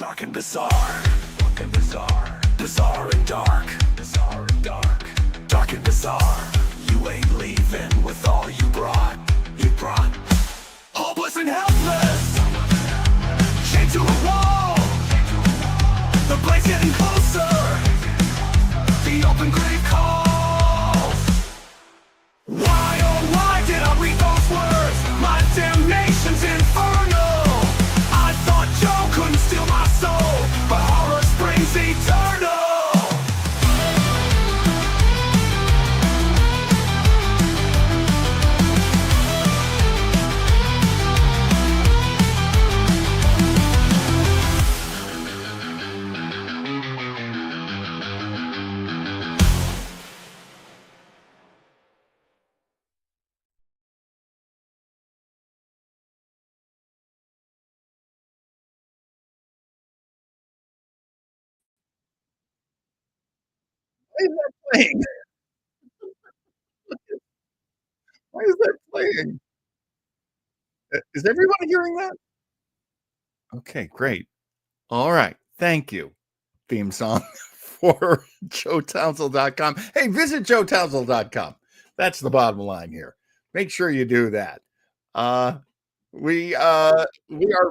Dark and bizarre, bizarre and dark, dark and bizarre. You ain't leaving with all you brought, hopeless and helpless, chained to a wall. The blade's getting closer, the open grave calls. Why, oh why did I read those words? My damnation's infernal. I thought Joe couldn't steal my soul, but horror springs eternal. Why is that playing? Why is that playing? Is everyone hearing that? Okay, great. All right. Thank you. Theme song for joetownsend.com. Hey, visit joetownsend.com. That's the bottom line here. Make sure you do that. We are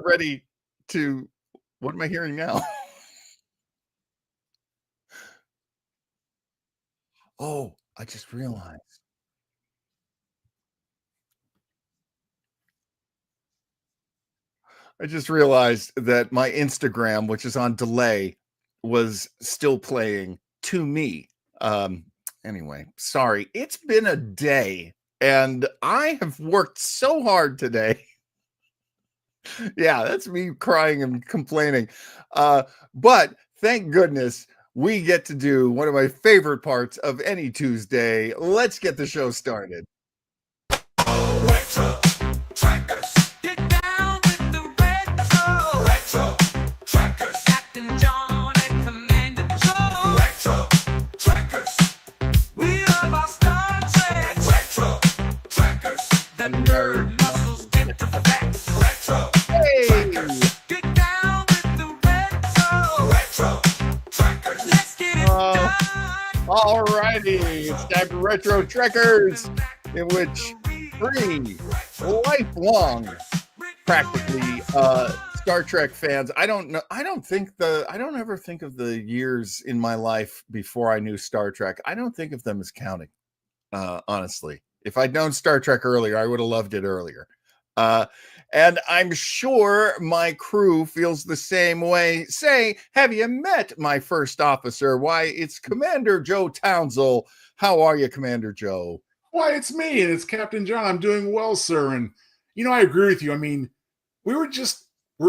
ready to. What am I hearing now? Oh, I just realized. That my Instagram, which is on delay, was still playing to me. Anyway, sorry. It's been a day and I have worked so hard today. Yeah, that's me crying and complaining. But thank goodness we get to do one of my favorite parts of any Tuesday. Let's get the show started. Retro trackers, get down with the retro. Retro trackers, Capt'n John and Commander Joe. Retro trackers, we love our Star Trek. Retro trackers, the nerd muscles get to the facts. Retro trackers, get down with the retro. Retro trackers, let's get it done. All righty, it's time for Retro Trekkers, in which three lifelong, practically Star Trek fans. I don't ever think of the years in my life before I knew Star Trek. I don't think of them as counting. Honestly, if I'd known Star Trek earlier, I would have loved it earlier. And I'm sure my crew feels the same way. Say, have you met my first officer? Why, it's Commander Joe Townsend. How are you, Commander Joe? Why, it's me, and it's Capt'n John. I'm doing well, sir. And, I agree with you. I mean, we're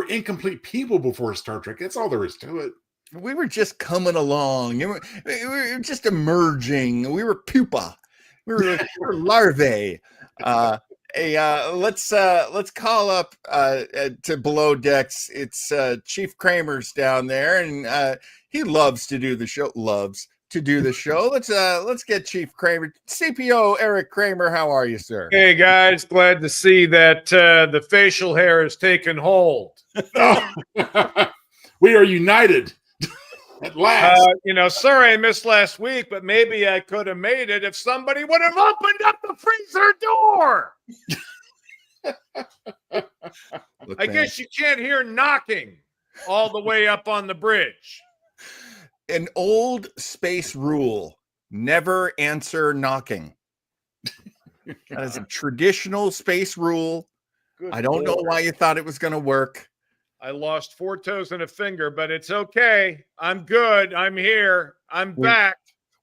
incomplete people before Star Trek. That's all there is to it. We were just coming along. We were just emerging. We were pupa. We were larvae. Let's call up to below decks. It's Chief Kramer's down there, and he loves to do the show. Let's get Chief Kramer. CPO Eric Kramer, how are you, sir? Hey guys, glad to see that the facial hair has taken hold. We are united at last. Sorry I missed last week, but maybe I could have made it if somebody would have opened up the freezer door. Look, I guess you can't hear knocking all the way up on the bridge. An old space rule: never answer knocking. That is a traditional space rule. Good I don't know Lord. why you thought it was going to work. I lost 4 toes and a finger, but it's okay. I'm good. I'm here. I'm back.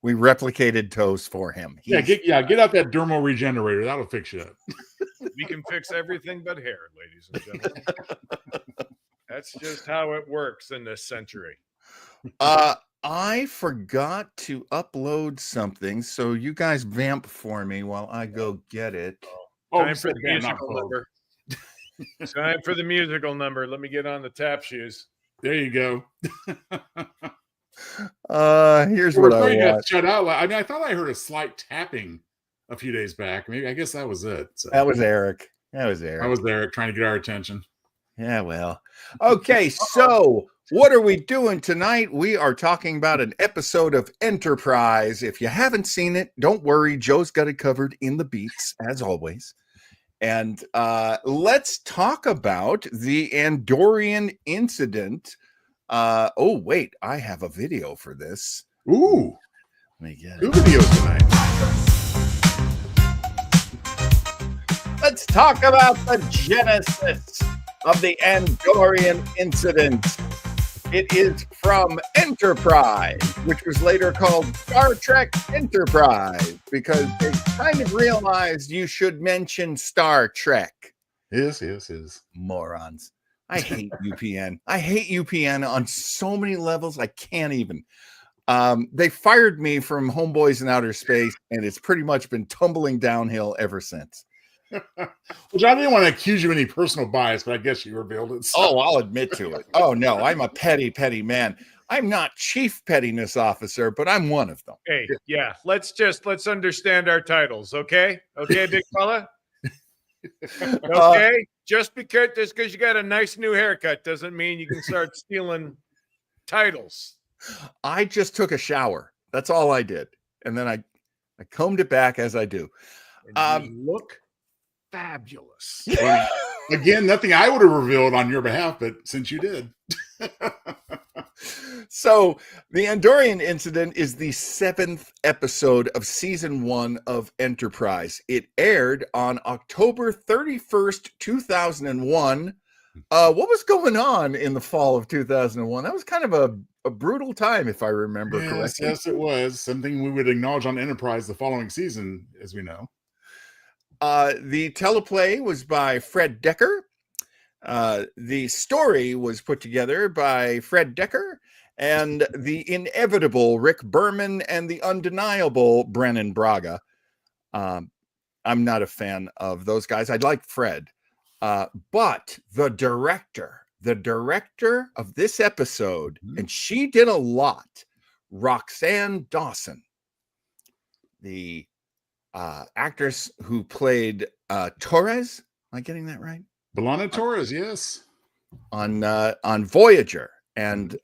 We replicated toes for him. Get out that dermal regenerator. That'll fix you up. We can fix everything but hair, ladies and gentlemen. That's just how it works in this century. I forgot to upload something, so you guys vamp for me while I go get it. Time for the musical number. Time for the musical number. Let me get on the tap shoes. There you go. Here's what I want. Shut out. I mean, I thought I heard a slight tapping a few days back. Maybe I guess that was it. So. That was Eric. I was Eric trying to get our attention. Yeah, well. Okay, so What are we doing tonight? We are talking about an episode of Enterprise. If you haven't seen it, don't worry. Joe's got it covered in the beats, as always. And let's talk about the Andorian Incident. Oh, wait, I have a video for this. Ooh, Let me get two it. videos tonight. Let's talk about the genesis of the Andorian Incident. It is from Enterprise, which was later called Star Trek Enterprise, because they kind of realized you should mention Star Trek. Yes. Morons. I hate UPN. I hate UPN on so many levels. I can't even. They fired me from Homeboys in Outer Space, and it's pretty much been tumbling downhill ever since. Which I didn't want to accuse you of any personal bias, but I guess you revealed it. So. Oh, I'll admit to it. Oh, no, I'm a petty man. I'm not chief pettiness officer, but I'm one of them. Hey, yeah, let's understand our titles, okay? Okay, big fella? Okay? Just because you got a nice new haircut doesn't mean you can start stealing titles. I just took a shower. That's all I did. And then I combed it back as I do. And you look fabulous. Well, again, nothing I would have revealed on your behalf, but since you did. So the Andorian Incident is the 7th episode of season 1 of Enterprise. It aired on October 31st, 2001. What was going on in the fall of 2001? That was kind of a brutal time, if I remember correctly. Yes, it was. Something we would acknowledge on Enterprise the following season, as we know. The teleplay was by Fred Decker. The story was put together by Fred Decker, and the inevitable Rick Berman and the undeniable Brennan Braga. I'm not a fan of those guys. I like Fred. But the director of this episode, and she did a lot, Roxanne Dawson, the actress who played Torres. Am I getting that right? B'Elanna Torres, yes. On Voyager. And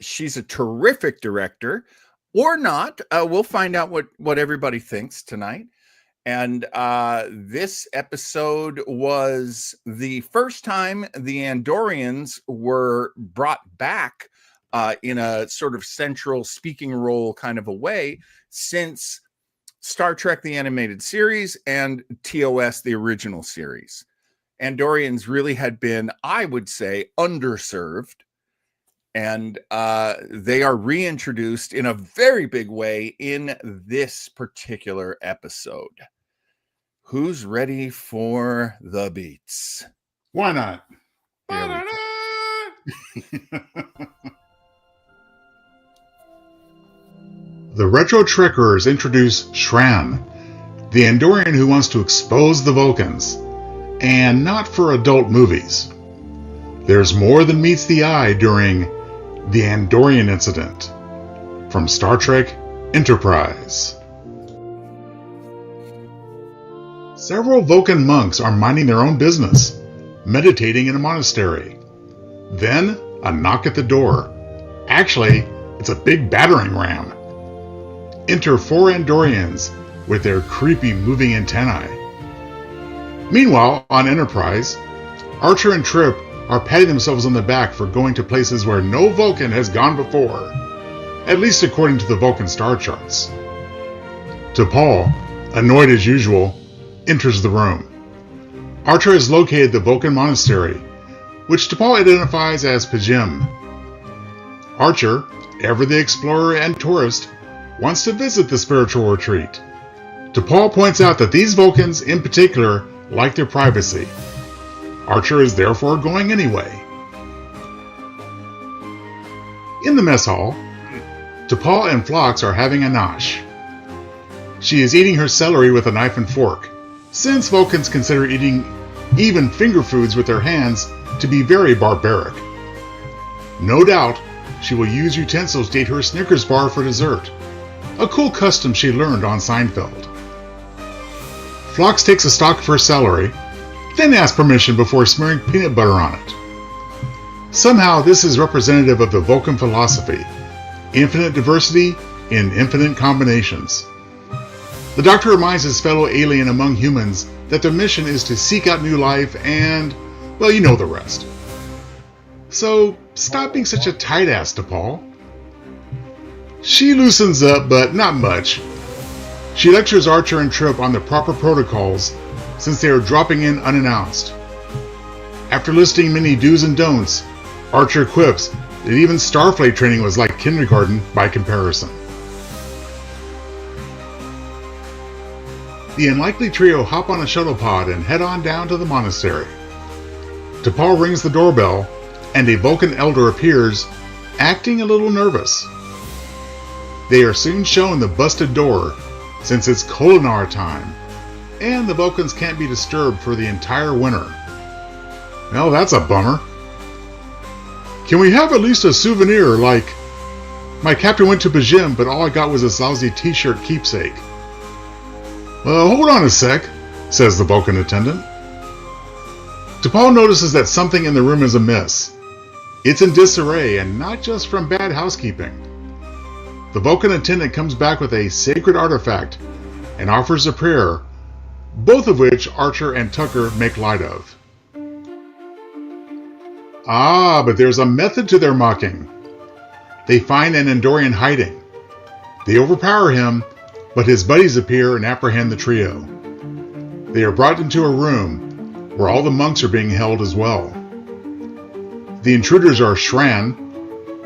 she's a terrific director, or not. We'll find out what everybody thinks tonight. And this episode was the first time the Andorians were brought back in a sort of central speaking role kind of a way since Star Trek, the animated series, and TOS, the original series. Andorians really had been, I would say, underserved. And they are reintroduced in a very big way in this particular episode. Who's ready for the beats? Why not? The Retro Trekkers introduce Shran, the Andorian who wants to expose the Vulcans, and not for adult movies. There's more than meets the eye during the Andorian Incident from Star Trek Enterprise. Several Vulcan monks are minding their own business, meditating in a monastery. Then, a knock at the door. Actually, it's a big battering ram. Enter 4 Andorians with their creepy moving antennae. Meanwhile, on Enterprise, Archer and Trip are patting themselves on the back for going to places where no Vulcan has gone before, at least according to the Vulcan star charts. T'Pol, annoyed as usual, enters the room. Archer has located the Vulcan monastery, which T'Pol identifies as Pajim. Archer, ever the explorer and tourist, wants to visit the spiritual retreat. T'Pol points out that these Vulcans in particular like their privacy. Archer is therefore going anyway. In the mess hall, T'Pol and Phlox are having a nosh. She is eating her celery with a knife and fork, since Vulcans consider eating even finger foods with their hands to be very barbaric. No doubt, she will use utensils to eat her Snickers bar for dessert, a cool custom she learned on Seinfeld. Phlox takes a stalk of her celery, then asks permission before smearing peanut butter on it. Somehow this is representative of the Vulcan philosophy, infinite diversity in infinite combinations. The Doctor reminds his fellow alien among humans that their mission is to seek out new life and, well, you know the rest. So stop being such a tight ass, T'Pol. She loosens up, but not much. She lectures Archer and Trip on the proper protocols since they are dropping in unannounced. After listing many do's and don'ts, Archer quips that even Starfleet training was like kindergarten by comparison. The unlikely trio hop on a shuttle pod and head on down to the monastery. T'Pol rings the doorbell, and a Vulcan elder appears, acting a little nervous. They are soon shown the busted door, since it's Kolinar time, and the Vulcans can't be disturbed for the entire winter. Well, that's a bummer. Can we have at least a souvenir, like, my captain went to Bajim, but all I got was this lousy t-shirt keepsake? Well, hold on a sec, says the Vulcan attendant. T'Pol notices that something in the room is amiss. It's in disarray, and not just from bad housekeeping. The Vulcan attendant comes back with a sacred artifact and offers a prayer, both of which Archer and Tucker make light of. Ah, but there's a method to their mocking. They find an Andorian hiding. They overpower him, but his buddies appear and apprehend the trio. They are brought into a room where all the monks are being held as well. The intruders are Shran,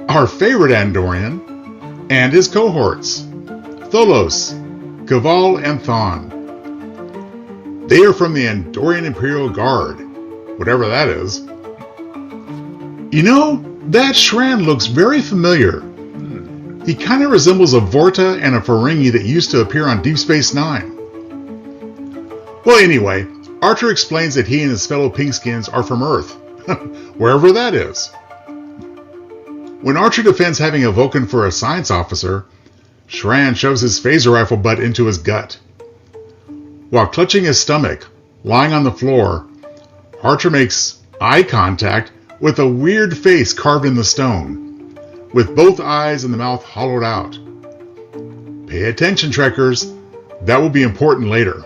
our favorite Andorian, and his cohorts, Tholos, Kaval, and Thon. They are from the Andorian Imperial Guard, whatever that is. You know, that Shran looks very familiar. He kind of resembles a Vorta and a Ferengi that used to appear on Deep Space Nine. Well, anyway, Archer explains that he and his fellow Pinkskins are from Earth, wherever that is. When Archer defends having a Vulcan for a science officer, Shran shoves his phaser rifle butt into his gut. While clutching his stomach, lying on the floor, Archer makes eye contact with a weird face carved in the stone, with both eyes and the mouth hollowed out. Pay attention, Trekkers. That will be important later.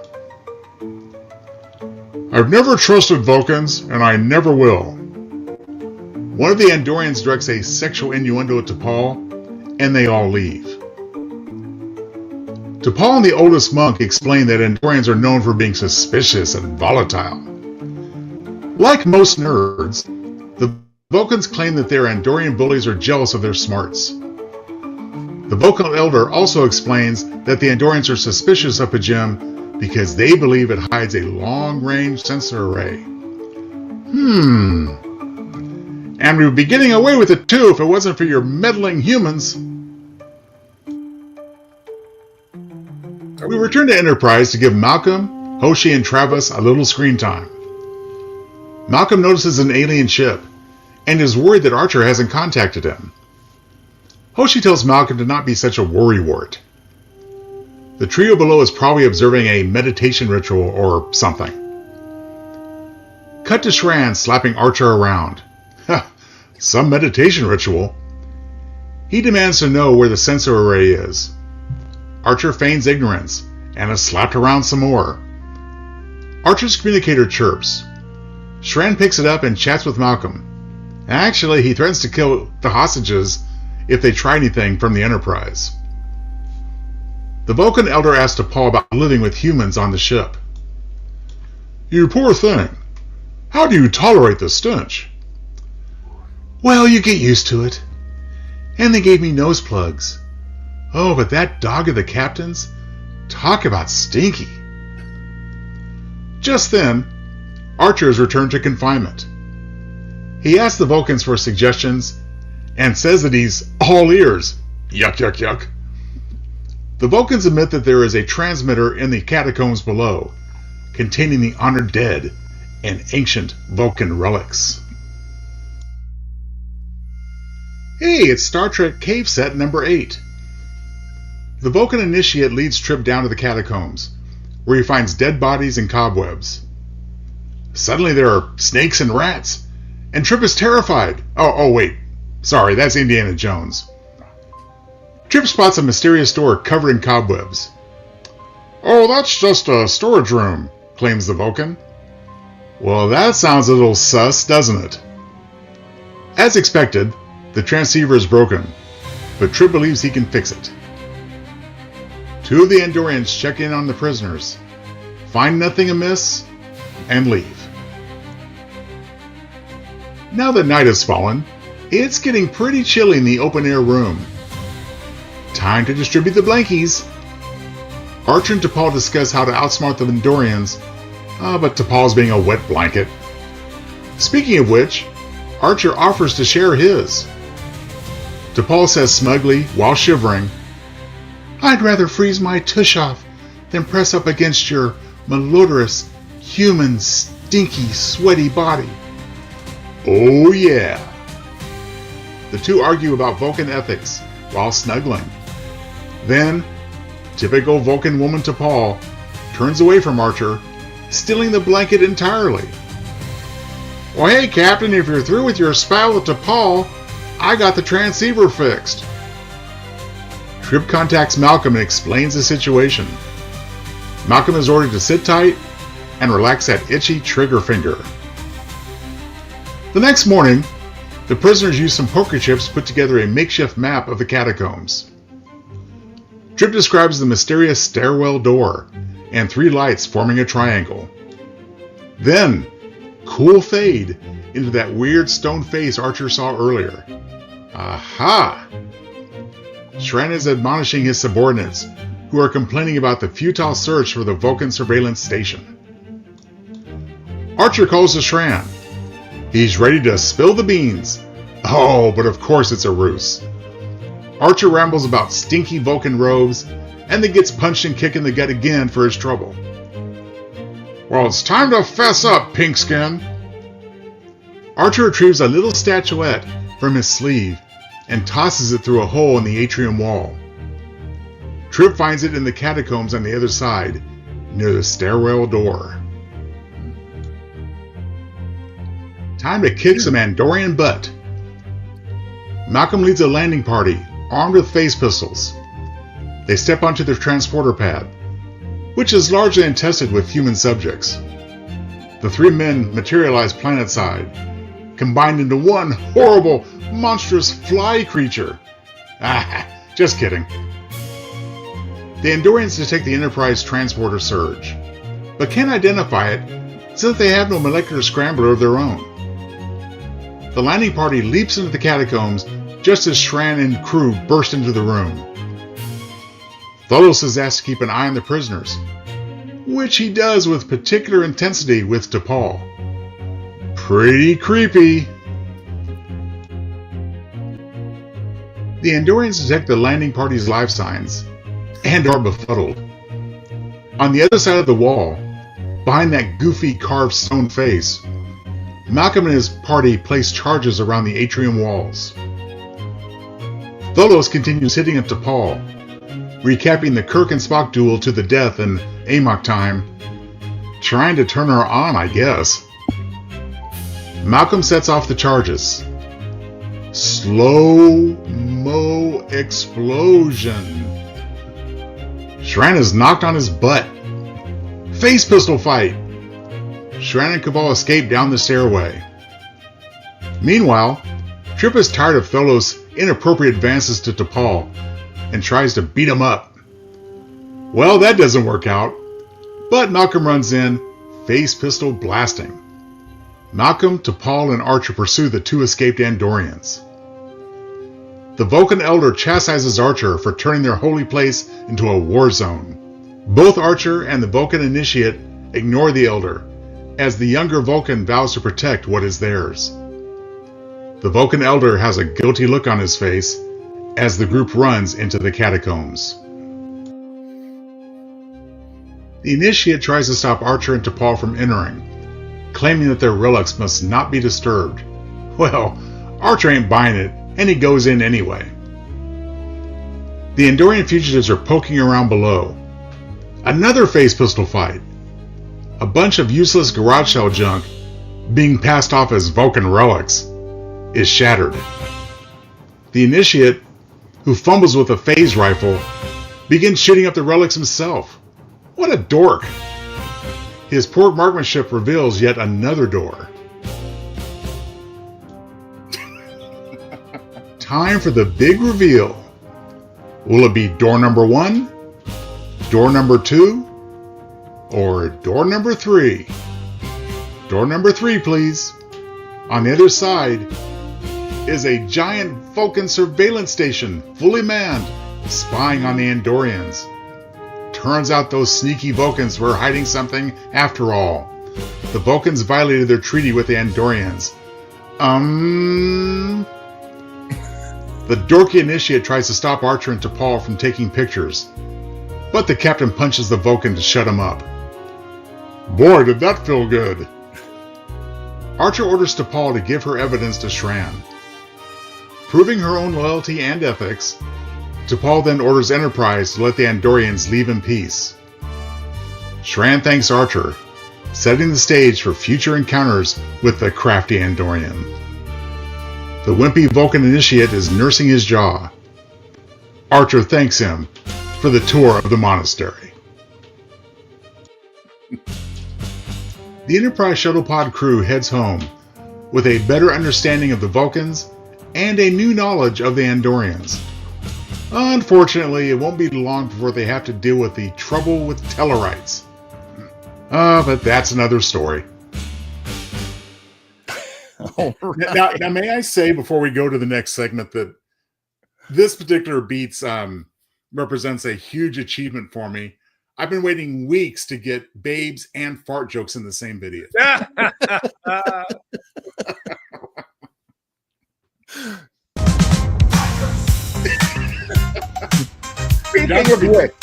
I've never trusted Vulcans, and I never will. One of the Andorians directs a sexual innuendo at T'Pol, and they all leave. T'Pol and the oldest monk explain that Andorians are known for being suspicious and volatile. Like most nerds, the Vulcans claim that their Andorian bullies are jealous of their smarts. The Vulcan elder also explains that the Andorians are suspicious of Bajim because they believe it hides a long-range sensor array. And we would be getting away with it too if it wasn't for your meddling humans. We return to Enterprise to give Malcolm, Hoshi, and Travis a little screen time. Malcolm notices an alien ship and is worried that Archer hasn't contacted him. Hoshi tells Malcolm to not be such a worrywart. The trio below is probably observing a meditation ritual or something. Cut to Shran slapping Archer around. Some meditation ritual. He demands to know where the sensor array is. Archer feigns ignorance and is slapped around some more. Archer's communicator chirps. Shran picks it up and chats with Malcolm. Actually, he threatens to kill the hostages if they try anything from the Enterprise. The Vulcan elder asks T'Pol about living with humans on the ship. You poor thing. How do you tolerate the stench? Well, you get used to it. And they gave me nose plugs. Oh, but that dog of the captain's, talk about stinky. Just then, Archer is returned to confinement. He asks the Vulcans for suggestions and says that he's all ears. Yuck, yuck, yuck. The Vulcans admit that there is a transmitter in the catacombs below, containing the honored dead and ancient Vulcan relics. Hey, it's Star Trek Cave Set number 8. The Vulcan initiate leads Trip down to the catacombs, where he finds dead bodies and cobwebs. Suddenly there are snakes and rats, and Trip is terrified. Oh, wait. Sorry, that's Indiana Jones. Trip spots a mysterious door covered in cobwebs. Oh, that's just a storage room, claims the Vulcan. Well, that sounds a little sus, doesn't it? As expected, the transceiver is broken, but Trip believes he can fix it. Two of the Andorians check in on the prisoners, find nothing amiss, and leave. Now that night has fallen, it's getting pretty chilly in the open-air room. Time to distribute the blankies. Archer and T'Pol discuss how to outsmart the Andorians, but T'Pol's being a wet blanket. Speaking of which, Archer offers to share his. T'Pol says smugly, while shivering, I'd rather freeze my tush off than press up against your malodorous, human, stinky, sweaty body. Oh yeah. The two argue about Vulcan ethics while snuggling. Then, typical Vulcan woman T'Pol turns away from Archer, stealing the blanket entirely. Well, hey, Captain, if you're through with your spout with T'Pol, I got the transceiver fixed. Trip contacts Malcolm and explains the situation. Malcolm is ordered to sit tight and relax that itchy trigger finger. The next morning, the prisoners use some poker chips to put together a makeshift map of the catacombs. Trip describes the mysterious stairwell door and three lights forming a triangle. Then, cool fade into that weird stone face Archer saw earlier. Aha! Shran is admonishing his subordinates, who are complaining about the futile search for the Vulcan surveillance station. Archer calls to Shran. He's ready to spill the beans. Oh, but of course it's a ruse. Archer rambles about stinky Vulcan robes, and then gets punched and kicked in the gut again for his trouble. Well, it's time to fess up, Pinkskin. Archer retrieves a little statuette from his sleeve and tosses it through a hole in the atrium wall. Trip finds it in the catacombs on the other side, near the stairwell door. Time to kick some Andorian butt. Malcolm leads a landing party, armed with phase pistols. They step onto their transporter pad, which is largely untested with human subjects. The three men materialize planetside, combined into one horrible, monstrous fly creature. Just kidding. The Andorians detect the Enterprise transporter surge, but can't identify it since they have no molecular scrambler of their own. The landing party leaps into the catacombs just as Shran and crew burst into the room. Tholos is asked to keep an eye on the prisoners, which he does with particular intensity with T'Pol. Pretty creepy. The Andorians detect the landing party's life signs and are befuddled. On the other side of the wall, behind that goofy carved stone face, Malcolm and his party place charges around the atrium walls. Tholos continues hitting at T'Pol, recapping the Kirk and Spock duel to the death in Amok time, trying to turn her on, I guess. Malcolm sets off the charges. Slow-mo explosion. Shran is knocked on his butt. Face pistol fight. Shran and Cabal escape down the stairway. Meanwhile, Trip is tired of Tholos' inappropriate advances to T'Pol and tries to beat him up. Well, that doesn't work out, but Malcolm runs in, face pistol blasting. Malcolm, T'Pol, and Archer pursue the two escaped Andorians. The Vulcan Elder chastises Archer for turning their holy place into a war zone. Both Archer and the Vulcan Initiate ignore the Elder, as the younger Vulcan vows to protect what is theirs. The Vulcan Elder has a guilty look on his face as the group runs into the catacombs. The Initiate tries to stop Archer and T'Pol from entering, claiming that their relics must not be disturbed. Well, Archer ain't buying it, and he goes in anyway. The Andorian fugitives are poking around below. Another face pistol fight. A bunch of useless garage shell junk being passed off as Vulcan relics, is shattered. The initiate, who fumbles with a phase rifle, begins shooting up the relics himself. What a dork! His poor marksmanship reveals yet another door. Time for the big reveal. Will it be door number 1, door number 2, or door number 3? Door number 3, please. On the other side is a giant Vulcan surveillance station, fully manned, spying on the Andorians. Turns out those sneaky Vulcans were hiding something after all. The Vulcans violated their treaty with the Andorians. The dorky initiate tries to stop Archer and T'Pol from taking pictures, but the captain punches the Vulcan to shut him up. Boy, did that feel good. Archer orders T'Pol to give her evidence to Shran. Proving her own loyalty and ethics, T'Pol then orders Enterprise to let the Andorians leave in peace. Shran thanks Archer, setting the stage for future encounters with the crafty Andorian. The wimpy Vulcan initiate is nursing his jaw. Archer thanks him for the tour of the monastery. The Enterprise shuttle pod crew heads home with a better understanding of the Vulcans and a new knowledge of the Andorians. Unfortunately, it won't be long before they have to deal with the trouble with Tellarites. But that's another story. Now, may I say before we go to the next segment that this particular beats represents a huge achievement for me. I've been waiting weeks to get babes and fart jokes in the same video. Speaking of which,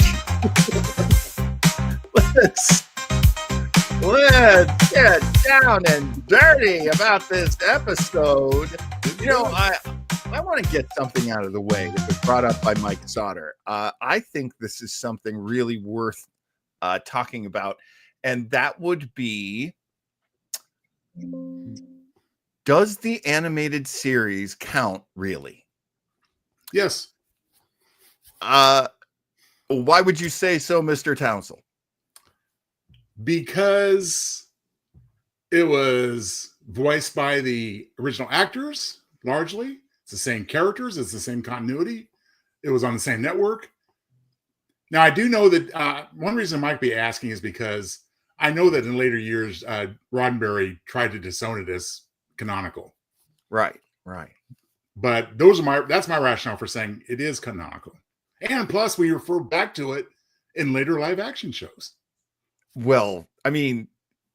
let's get down and dirty about this episode. You know, I want to get something out of the way that was brought up by Mike Sauter. I think this is something really worth talking about, and that would be, does the animated series count really? Yes. Why would you say so, Mr. Townsell? Because it was voiced by the original actors, largely. It's the same characters. It's the same continuity. It was on the same network. Now, I do know that one reason I might be asking is because I know that in later years, Roddenberry tried to disown it as canonical. Right. But that's my rationale for saying it is canonical. And plus, we refer back to it in later live action shows. Well, I mean,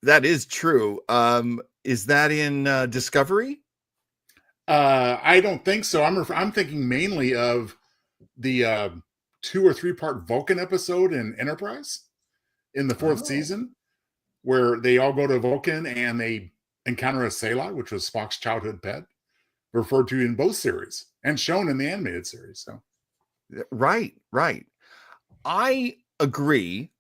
that is true. Is that in Discovery? I don't think so. I'm thinking mainly of the 2 or 3 part Vulcan episode in Enterprise in the 4th season, where they all go to Vulcan and they encounter a Selah, which was Spock's childhood pet, referred to in both series and shown in the animated series. So, Right. I agree.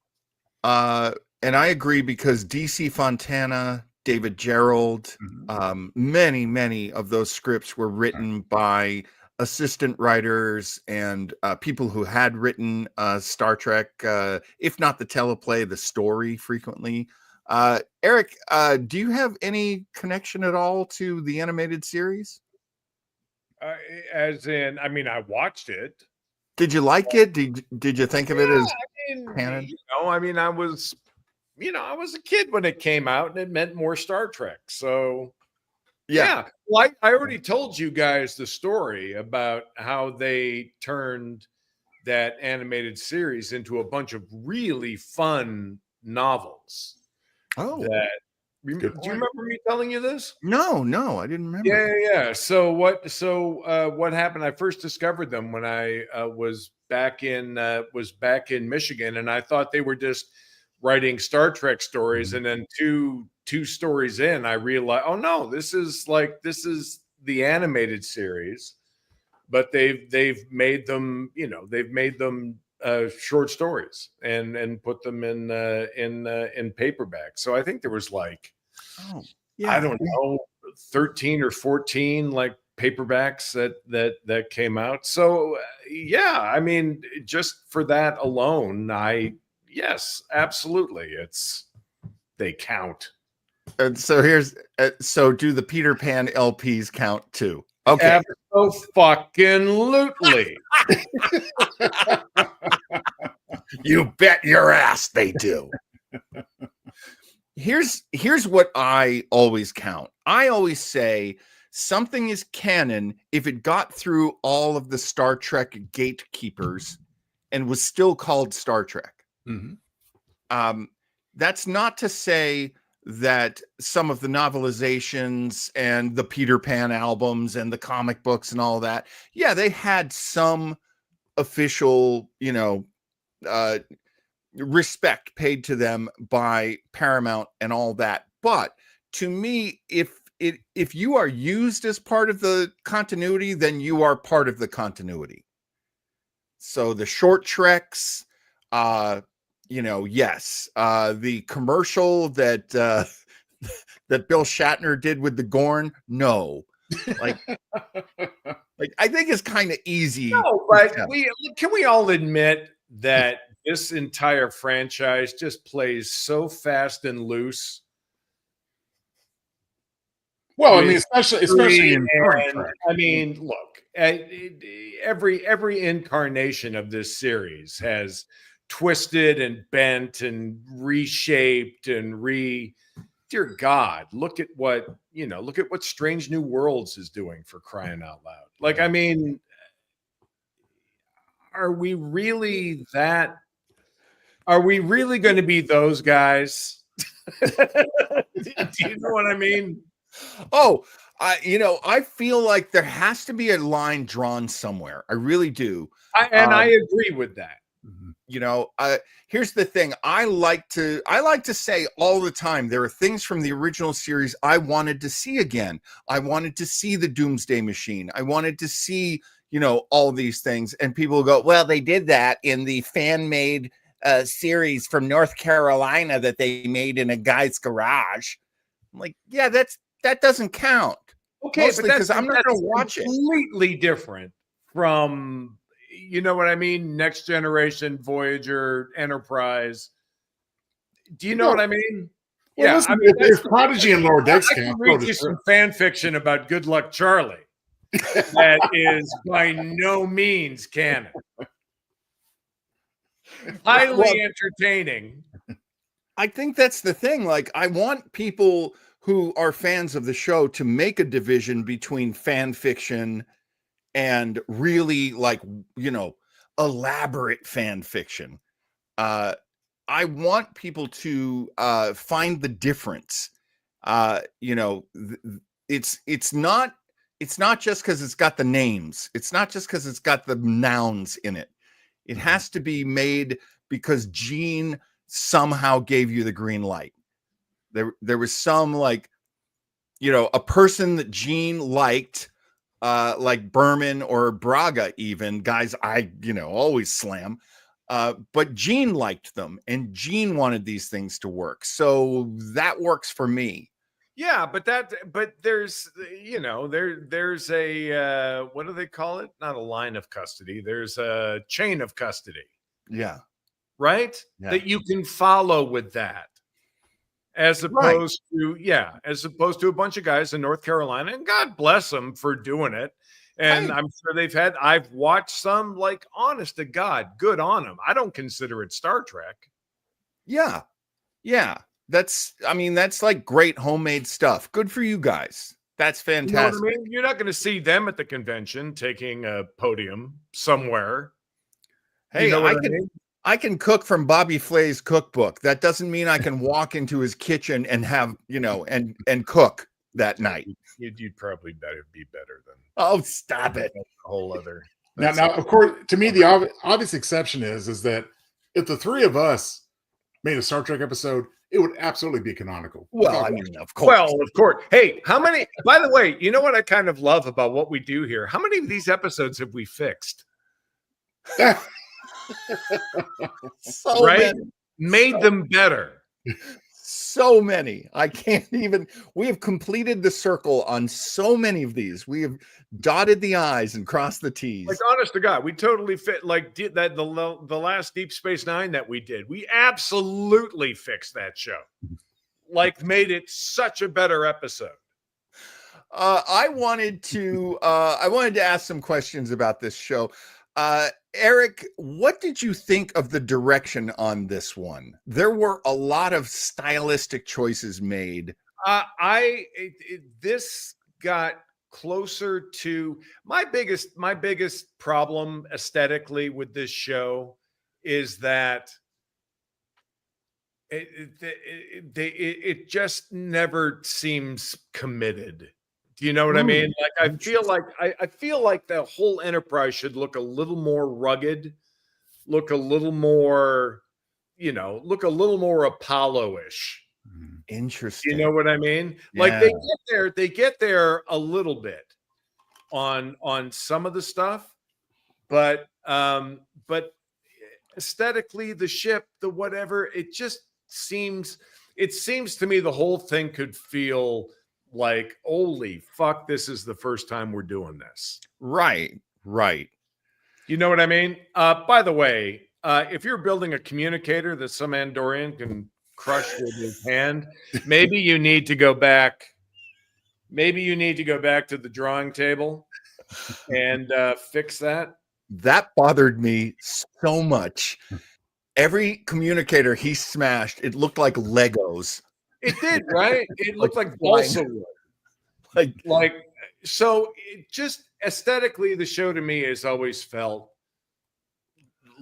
And I agree because DC Fontana, David Gerald, many of those scripts were written by assistant writers and people who had written Star Trek, if not the teleplay, the story frequently. Eric, do you have any connection at all to the animated series? As in, I mean, I watched it. Did you like it? Did you think of it as canon? I was a kid when it came out, and it meant more Star Trek. So, yeah. Like I already told you guys the story about how they turned that animated series into a bunch of really fun novels. Oh, do you remember me telling you this? No, I didn't remember. Yeah. So what happened? I first discovered them when I was back in Michigan, and I thought they were just writing Star Trek stories, and then two stories in, I realized, oh no, this is the animated series, but they've made them, short stories and put them in paperback. So I think there was I don't know, 13 or 14 like paperbacks that came out. So yeah, I mean, just for that alone, yes, absolutely, they count. And so here's so do the Peter Pan LPs count too? Okay. Absolutely. You bet your ass they do. Here's what I always count. I always say something is canon if it got through all of the Star Trek gatekeepers and was still called Star Trek. Mm-hmm. That's not to say that some of the novelizations and the Peter Pan albums and the comic books and all that, yeah, they had some official, respect paid to them by Paramount and all that. But to me, if you are used as part of the continuity, then you are part of the continuity. So the short treks, yes, the commercial that that Bill Shatner did with the Gorn, no, like I think it's kind of easy. No, but can we all admit that this entire franchise just plays so fast and loose? Well, I mean, especially in current Trek. I mean, look, every incarnation of this series has twisted and bent and reshaped and dear God, look at what Strange New Worlds is doing, for crying out loud. Like, I mean, are we really going to be those guys? Do you know what I mean? Oh, I feel like there has to be a line drawn somewhere. I really do. I agree with that. Here's the thing. I like to say all the time, there are things from the original series I wanted to see again. I wanted to see the Doomsday Machine. I wanted to see, all these things. And people go, well, they did that in the fan-made series from North Carolina that they made in a guy's garage. I'm like, yeah, that doesn't count. Okay, mostly because I'm not going to watch it. Completely different from, you know what I mean? Next Generation, Voyager, Enterprise. Do you know what I mean? Well, yeah, listen, if Prodigy and Lower Decks I can read you some fan fiction about Good Luck Charlie that is by no means canon. Highly entertaining. I think that's the thing. Like, I want people who are fans of the show to make a division between fan fiction and really, like, elaborate fan fiction. I want people to find the difference. It's not just because it's got the names. It's not just because it's got the nouns in it. It has to be made because Gene somehow gave you the green light. There was some, like, a person that Gene liked, like Berman or Braga, even guys I always slam, but Gene liked them and Gene wanted these things to work, so that works for me. Yeah, but there's there's a what do they call it? Not a line of custody. There's a chain of custody. Yeah. Right? Yeah. That you can follow with that. As opposed to a bunch of guys in North Carolina, and God bless them for doing it. And I'm sure I've watched some, like, honest to God, good on them. I don't consider it Star Trek. Yeah. Yeah. That's like great homemade stuff. Good for you guys. That's fantastic. You know what I mean? You're not going to see them at the convention taking a podium somewhere. Hey, I can cook from Bobby Flay's cookbook. That doesn't mean I can walk into his kitchen and have, and cook that night. You'd probably be better than. Oh, stop it. A whole other. Now, of course, to me, the obvious exception is that if the three of us made a Star Trek episode, it would absolutely be canonical. Well, I mean, of course. Well, of course. Hey, how many, by the way, you know what I kind of love about what we do here? How many of these episodes have we fixed? So right? Made them better. So many. I can't even. We have completed the circle on so many of these. We have dotted the I's and crossed the T's. Like, honest to God, we totally fit. Like, did that the last Deep Space Nine that we did? We absolutely fixed that show. Like, made it such a better episode. I wanted to ask some questions about this show. Eric, what did you think of the direction on this one? There were a lot of stylistic choices made. This got closer to my biggest problem aesthetically with this show is that it just never seems committed. Do you know what I mean? Like, I feel like the whole Enterprise should look a little more rugged, look a little more, look a little more Apollo-ish. Interesting. You know what I mean? Yeah. Like, they get there a little bit on some of the stuff, but aesthetically, the ship, the whatever, it seems to me the whole thing could feel like, holy fuck, this is the first time we're doing this. Right. You know what I mean? By the way, if you're building a communicator that some Andorian can crush with his hand, maybe you need to go back. Maybe you need to go back to the drawing table and fix that. That bothered me so much. Every communicator he smashed, it looked like Legos. It did, right? It looked like flying. balsa wood. Like so. It just aesthetically, the show to me has always felt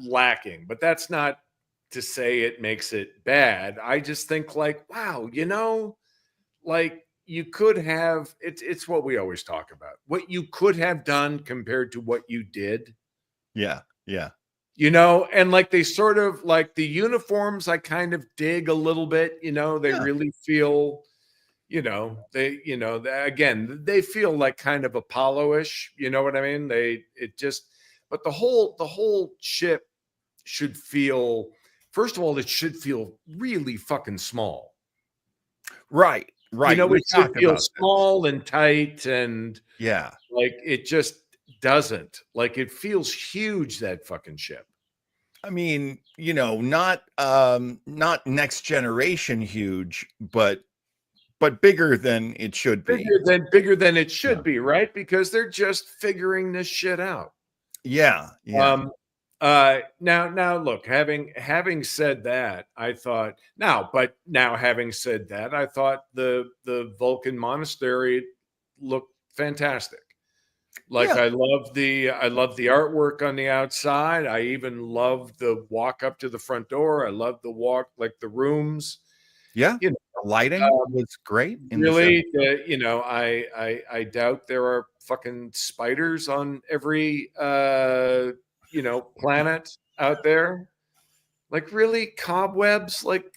lacking. But that's not to say it makes it bad. I just think, like, wow, like, you could have. It's what we always talk about. What you could have done compared to what you did. Yeah. And like, they sort of, like, the uniforms, I kind of dig a little bit, they really feel, again, they feel like kind of Apollo-ish, you know what I mean? But the whole ship should feel, first of all, it should feel really fucking small. Right. It should feel small and tight, and like, it just doesn't. Like, it feels huge, that fucking ship. I mean, not next generation huge, but bigger than it should be. Bigger than it should be, right? Because they're just figuring this shit out. Yeah. Now look, having said that, I thought the Vulcan monastery looked fantastic. Like, I love the artwork on the outside. I even love the walk up to the front door. I love the walk, like, the rooms. Yeah. The lighting was great. Really, I doubt there are fucking spiders on every planet out there. Like, really, cobwebs? Like,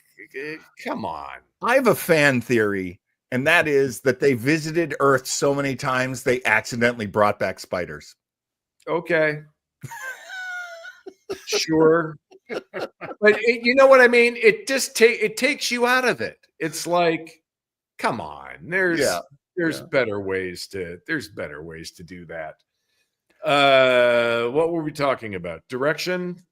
come on. I have a fan theory, and that is that they visited Earth so many times they accidentally brought back spiders. Okay. Sure. But you know what I mean? It just it takes you out of it. It's like, come on. There's better ways to do that. What were we talking about? Direction?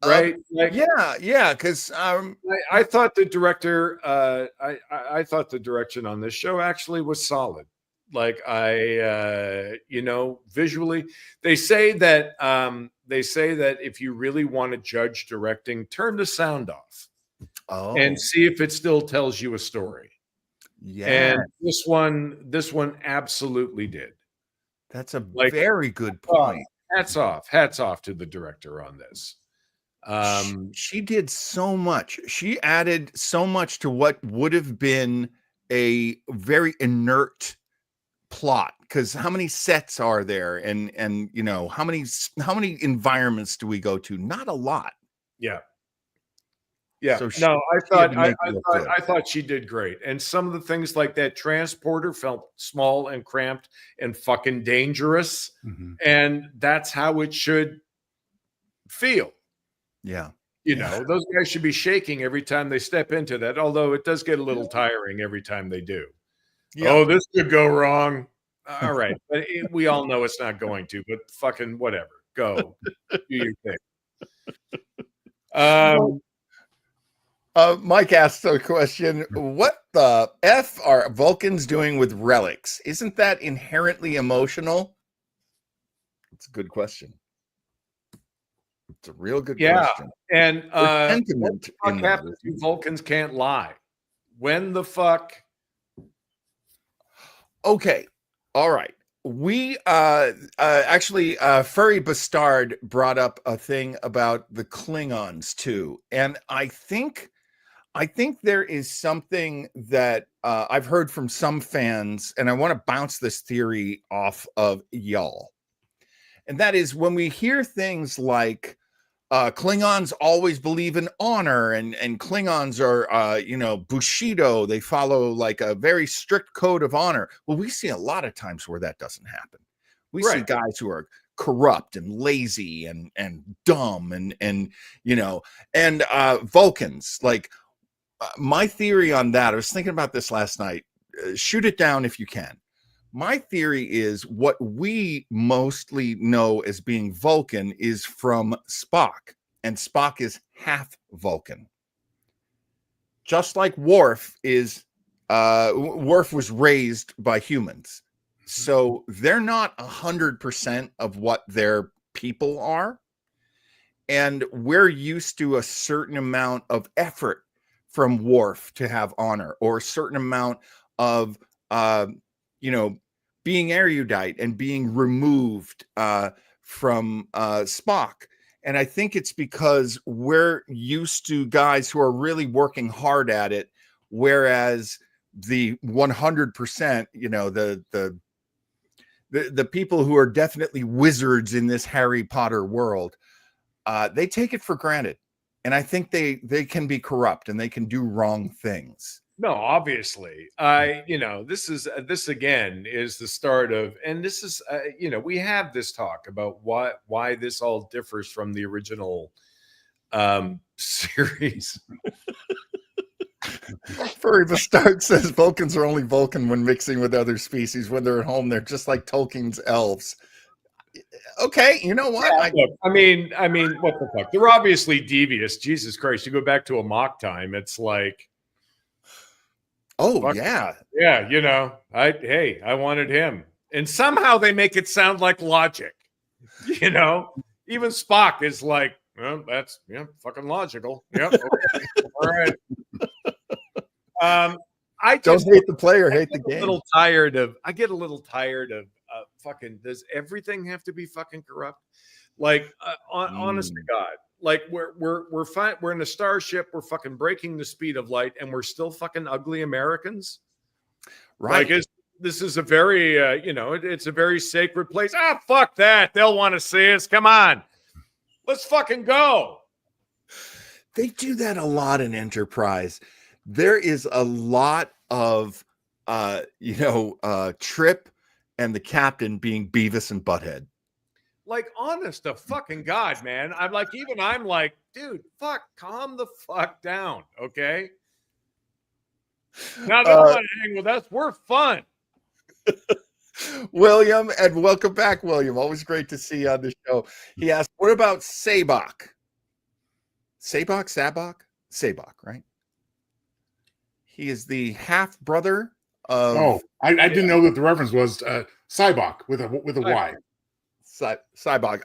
Right? Because I thought the director I thought the direction on this show actually was solid. Like, visually, they say that if you really want to judge directing, turn the sound off and see if it still tells you a story. Yeah. And this one absolutely did. That's a very good point. Hats off to the director on this. She did so much. She added so much to what would have been a very inert plot, because how many sets are there, and how many environments do we go to? Not a lot. So I thought she did great, and some of the things, like that transporter, felt small and cramped and fucking dangerous, and that's how it should feel. You know, those guys should be shaking every time they step into that, although it does get a little tiring every time they do. Yeah. Oh, this could go wrong. All right. But we all know it's not going to, but fucking whatever. Go. Do your thing. Mike asked a question. What the F are Vulcans doing with relics? Isn't that inherently emotional? It's a good question. It's a real good question. And There's sentiment what in the fuck that. happens to Vulcans can't lie? When the fuck? Okay. All right. We actually Furry Bastard brought up a thing about the Klingons too. And I think there is something that I've heard from some fans, and I want to bounce this theory off of y'all. And that is when we hear things like Klingons always believe in honor, and Klingons are, Bushido. They follow like a very strict code of honor. Well, we see a lot of times where that doesn't happen. We see guys who are corrupt and lazy and dumb and Vulcans. Like my theory on that, I was thinking about this last night. Shoot it down if you can. My theory is what we mostly know as being Vulcan is from Spock, and Spock is half Vulcan. Just like Worf was raised by humans. So they're not 100% of what their people are. And we're used to a certain amount of effort from Worf to have honor, or a certain amount of being erudite and being removed from Spock. And I think it's because we're used to guys who are really working hard at it, whereas the 100%, the people who are definitely wizards in this Harry Potter world, they take it for granted. And I think they can be corrupt and they can do wrong things. No, obviously. This again is the start of, and this is, we have this talk about why this all differs from the original series. Furry Bastard says Vulcans are only Vulcan when mixing with other species. When they're at home, they're just like Tolkien's elves. Okay, you know what? Yeah, I mean, what the fuck? They're obviously devious. Jesus Christ! You go back to a mock time, it's like, oh fuck, yeah, I wanted him, and somehow they make it sound like logic. Even Spock is like, well, that's fucking logical. Yep. Okay. All right. I just don't hate the player, hate the game. I get a little tired of fucking. Does everything have to be fucking corrupt? Like, honest to God, like we're fine. We're in a starship. We're fucking breaking the speed of light, and we're still fucking ugly Americans. Right. Like, this is a very, it's a very sacred place. Ah, fuck that. They'll want to see us. Come on, let's fucking go. They do that a lot in Enterprise. There is a lot of, Trip and the captain being Beavis and Butthead. Like, honest to fucking God, man. I'm like, dude, fuck, calm the fuck down, okay? Now they want to hang with us. We're fun. William, and welcome back, William. Always great to see you on the show. He asked, what about Sabak? Sabak, right? He is the half brother of. Oh, I didn't know that the reference was Cybok with a Y. Cybok.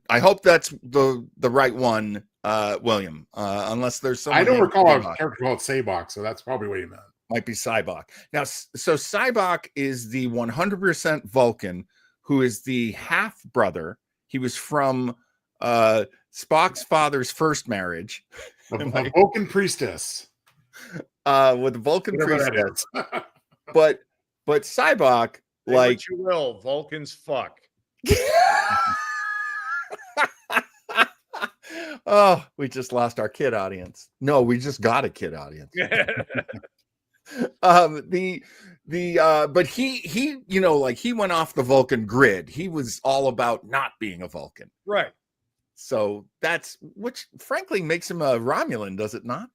I hope that's the right one, William. Unless there's someone. I don't recall a character called Sabok, so that's probably what you meant. Might be Cybok. Now, so Cybok is the 100% Vulcan who is the half brother. He was from Spock's father's first marriage. A Vulcan priestess. With the Vulcan priestess. but Cybok, say like what you will, Vulcans fuck. Oh, we just lost our kid audience. No, we just got a kid audience. But he he went off the Vulcan grid. He was all about not being a Vulcan. Right. So that's, which frankly makes him a Romulan, does it not?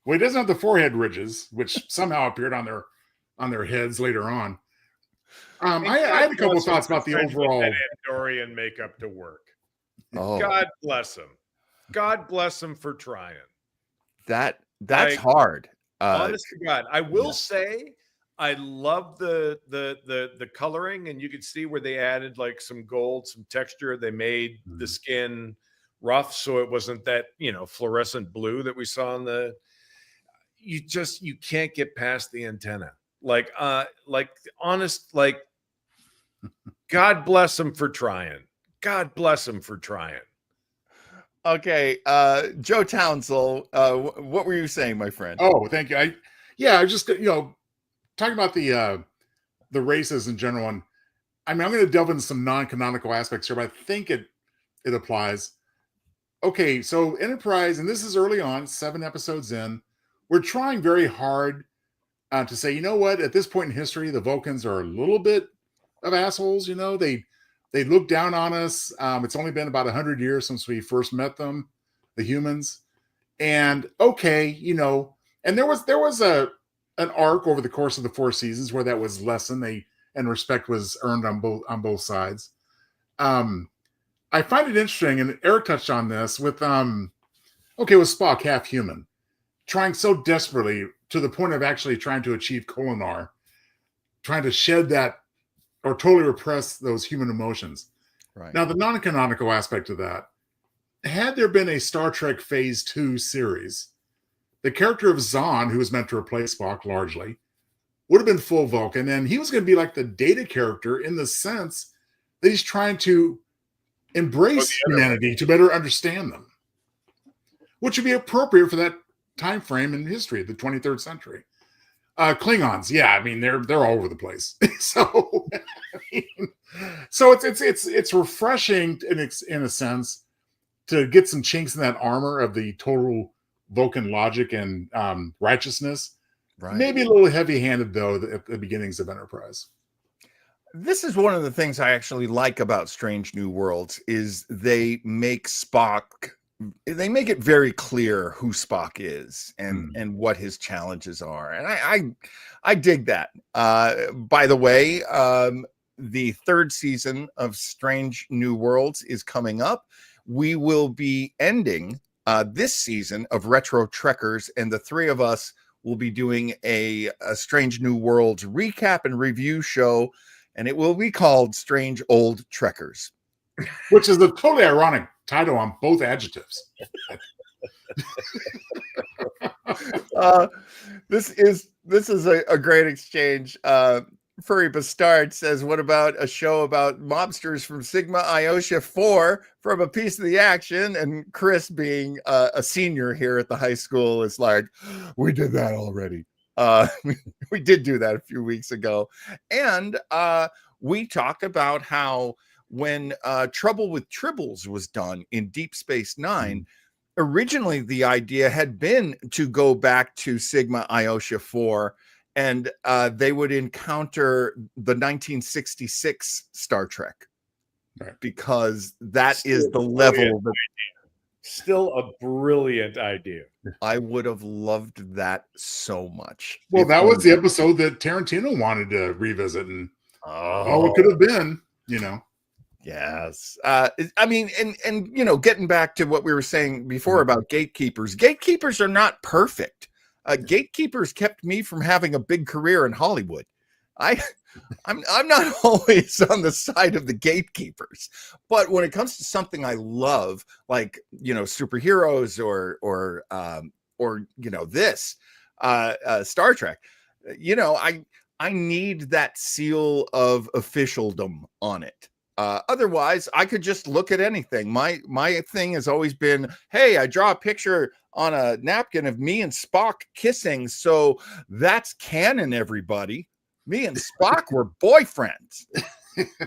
Well, he doesn't have the forehead ridges, which somehow appeared on their heads later on. I had a couple of thoughts about the overall that Andorian makeup to work. Oh, God bless him. God bless him for trying. that's Like, hard. Honest to God, I will yeah. say I love the coloring, and you could see where they added like some gold, some texture. They made the skin rough, so it wasn't that fluorescent blue that we saw in the. You can't get past the antenna. Like honest, like God bless him for trying. God bless him for trying. Okay, Joe Townsell, what were you saying, my friend? Oh, thank you. I just talking about the races in general, and I mean I'm going to delve into some non-canonical aspects here, but I think it applies. Okay, so Enterprise, and this is early on, 7 episodes in, we're trying very hard to say, you know what, at this point in history, the Vulcans are a little bit of assholes. They look down on us. It's only been about 100 years since we first met them, the humans, and okay, and there was an arc over the course of the 4 seasons where that was lessened. And respect was earned on both sides. I find it interesting, and Eric touched on this with with Spock, half human, trying so desperately to the point of actually trying to achieve Kolinar, trying to shed that or totally repress those human emotions. Right. Now, the non-canonical aspect of that, had there been a Star Trek Phase 2 series, the character of Zahn, who was meant to replace Spock largely, would have been full Vulcan, and he was going to be like the Data character in the sense that he's trying to embrace humanity to better understand them, which would be appropriate for that time frame in history, the 23rd century. Klingons, yeah, I mean they're all over the place. So, it's refreshing in a sense to get some chinks in that armor of the total Vulcan logic and righteousness. Right. Maybe a little heavy-handed though at the beginnings of Enterprise. This is one of the things I actually like about Strange New Worlds is they make it very clear who Spock is and what his challenges are. And I dig that. By the way, the 3rd season of Strange New Worlds is coming up. We will be ending this season of Retro Trekkers, and the 3 of us will be doing a Strange New Worlds recap and review show, and it will be called Strange Old Trekkers. Which is a totally ironic title on both adjectives. This is a great exchange. Furry Bastard says, what about a show about mobsters from Sigma Iosha 4 from a piece of the action? And Chris, being a senior here at the high school, is like, we did that already. We did do that a few weeks ago. And we talked about how when Trouble with Tribbles was done in Deep Space Nine, originally the idea had been to go back to Sigma Iosha 4, and they would encounter the 1966 Star Trek, right, because that is the level that Still a brilliant idea. I would have loved that so much. Well, that was the episode that Tarantino wanted to revisit, and it could have been, Yes. I mean, and getting back to what we were saying before about gatekeepers are not perfect. Gatekeepers kept me from having a big career in Hollywood. I'm not always on the side of the gatekeepers, but when it comes to something I love, like superheroes or this Star Trek, I need that seal of officialdom on it. Otherwise, I could just look at anything. My thing has always been, hey, I draw a picture on a napkin of me and Spock kissing, so that's canon, everybody. Me and Spock were boyfriends.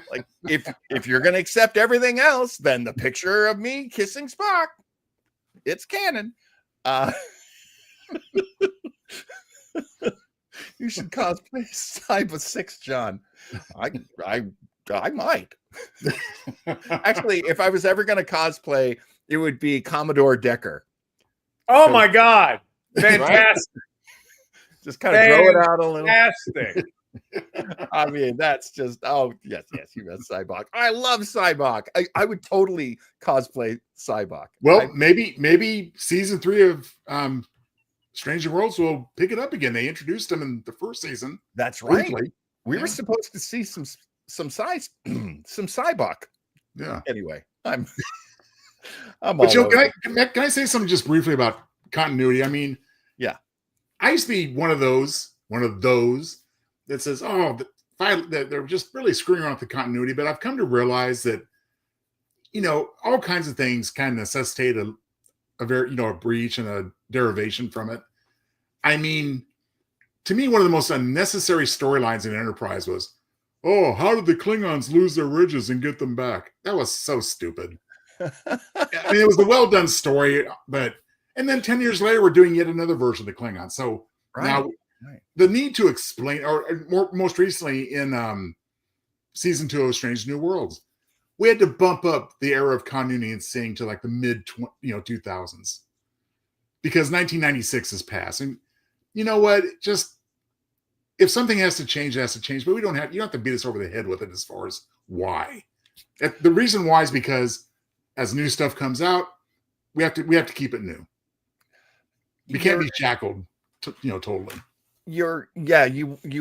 Like, if you're going to accept everything else, then the picture of me kissing Spock, it's canon. You should cosplay Cyber 6, John. I I might. Actually, if I was ever going to cosplay, it would be Commodore Decker. Oh my God. Fantastic. Just kind of grow it out a little. Fantastic. I mean, that's just, oh, yes, you meant Cybok. I love Cybok. I would totally cosplay Cybok. Well, maybe season 3 of Stranger Worlds will pick it up again. They introduced him in the first season. That's right. Briefly. We were supposed to see some Cybok. Yeah. Anyway, I'm but you know, can I say something just briefly about continuity? I mean, yeah, I used to be one of those that says, oh, they're just really screwing around with the continuity. But I've come to realize that, you know, all kinds of things kind of necessitate a very, you know, a breach and a derivation from it. I mean, to me, one of the most unnecessary storylines in Enterprise was, oh, how did the Klingons lose their ridges and get them back? That was so stupid. I mean, it was a well done story, and then 10 years later, we're doing yet another version of the Klingons. So now the need to explain, or most recently in season 2 of Strange New Worlds, we had to bump up the era of continuity and seeing to like the mid 2000s because 1996 has passed. And you know what? Just if something has to change, it has to change. But you don't have to beat us over the head with it as far as why. The reason why is because as new stuff comes out, we have to keep it new. We can't be shackled, totally. You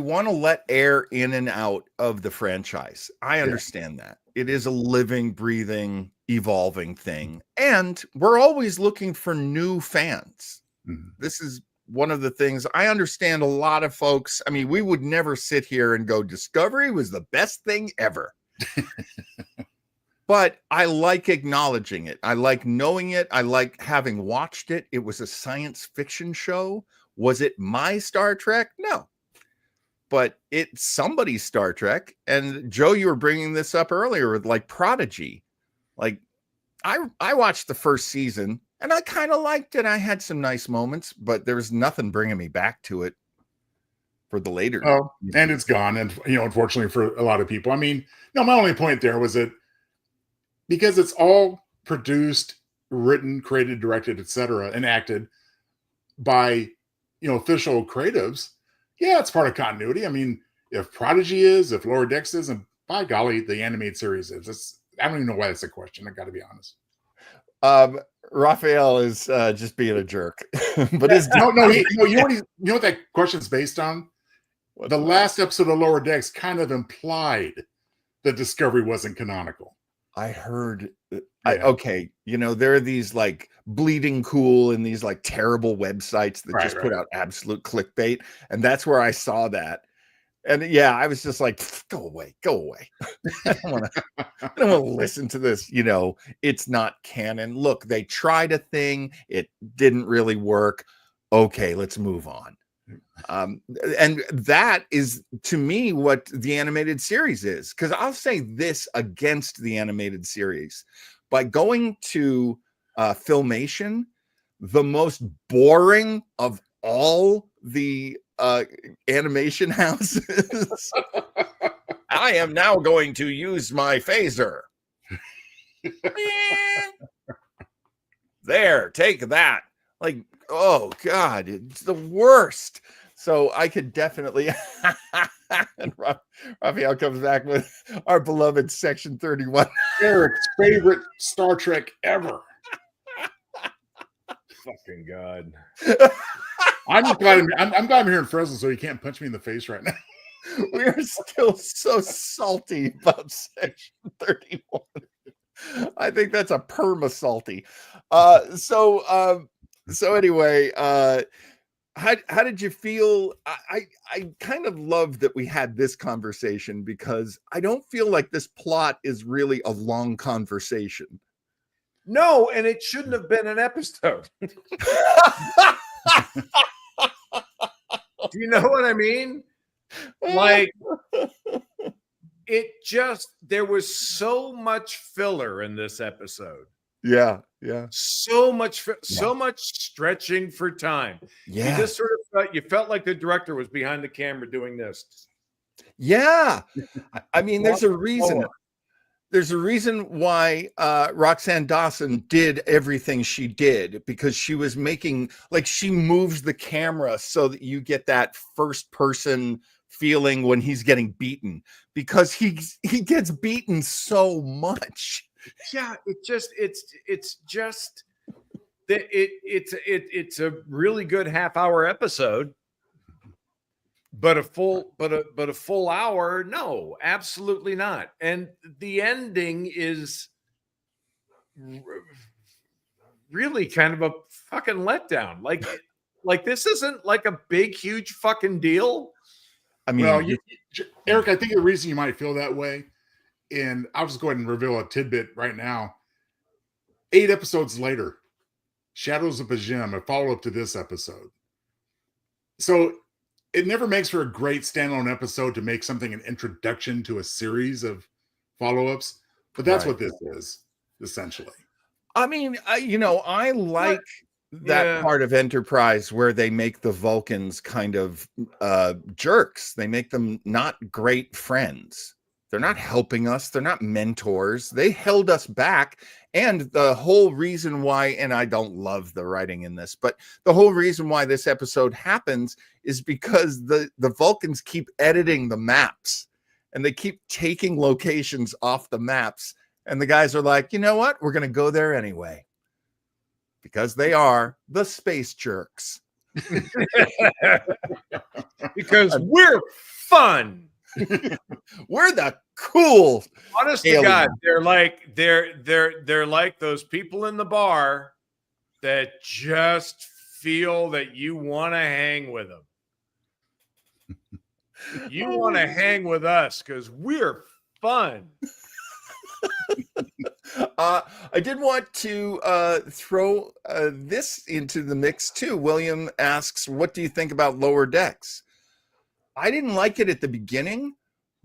want to let air in and out of the franchise. I understand that. It is a living, breathing, evolving thing. And we're always looking for new fans. Mm-hmm. This is one of the things I understand. A lot of folks, I mean, we would never sit here and go, Discovery was the best thing ever. But I like acknowledging it. I like knowing it. I like having watched it. It was a science fiction show. Was it my Star Trek? No. But it's somebody's Star Trek. And Joe, you were bringing this up earlier with like Prodigy. Like I watched the first season and I kind of liked it. I had some nice moments, but there was nothing bringing me back to it for the later. Oh, and it's gone. And, unfortunately for a lot of people, I mean, no, my only point there was that because it's all produced, written, created, directed, etc., and acted by, official creatives, it's part of continuity. I mean, if Prodigy is, if Lower Decks is, and by golly, the animated series is. I don't even know why that's a question. I got to be honest. Raphael is just being a jerk, but you know what that question's based on? What's the last episode of Lower Decks kind of implied that Discovery wasn't canonical. I heard. Okay, there are these like Bleeding Cool and these like terrible websites that put out absolute clickbait, and that's where I saw that. And I was just like, go away. I don't want to listen to this. It's not canon. Look, they tried a thing. It didn't really work. Okay, let's move on. And that is, to me, what the animated series is. Because I'll say this against the animated series. By going to Filmation, the most boring of all the animation houses. I am now going to use my phaser. There, take that. Like, oh God, it's the worst. So I could definitely. And Raphael comes back with our beloved Section 31. Eric's favorite Star Trek ever. Fucking God. I'm glad I'm here in Fresno, so you can't punch me in the face right now. We are still so salty about Section 31. I think that's a perma salty. So anyway, how did you feel? I kind of love that we had this conversation because I don't feel like this plot is really a long conversation. No, and it shouldn't have been an episode. Do you know what I mean? Like, there was so much filler in this episode. Yeah. So much stretching for time. Yeah. You just sort of felt like the director was behind the camera doing this. Yeah. I mean, there's a reason. Slower. There's a reason why Roxanne Dawson did everything she did, because she was making, like, she moves the camera so that you get that first person feeling when he's getting beaten, because he gets beaten so much. Yeah, it's just that it's a really good half-hour episode, but a full hour, no, absolutely not. And the ending is really kind of a fucking letdown. Like this isn't like a big, huge fucking deal. I mean, Well, Eric, I think the reason you might feel that way, and I'll just go ahead and reveal a tidbit right now. 8 episodes later, Shadows of Pajim, a follow-up to this episode. So it never makes for a great standalone episode to make something an introduction to a series of follow-ups, but that's Right. what this is, essentially. I mean, I like that Yeah. part of Enterprise where they make the Vulcans kind of jerks. They make them not great friends. They're not helping us. They're not mentors. They held us back. And the whole reason why, and I don't love the writing in this, but the whole reason why this episode happens is because the Vulcans keep editing the maps, and they keep taking locations off the maps. And the guys are like, you know what? We're going to go there anyway, because they are the space jerks. Because we're fun. We're the cool. Honest to alien. God, they're like those people in the bar that just feel that you want to hang with them. You want to hang with us because we're fun. I did want to throw this into the mix too. William asks, what do you think about Lower Decks? I didn't like it at the beginning,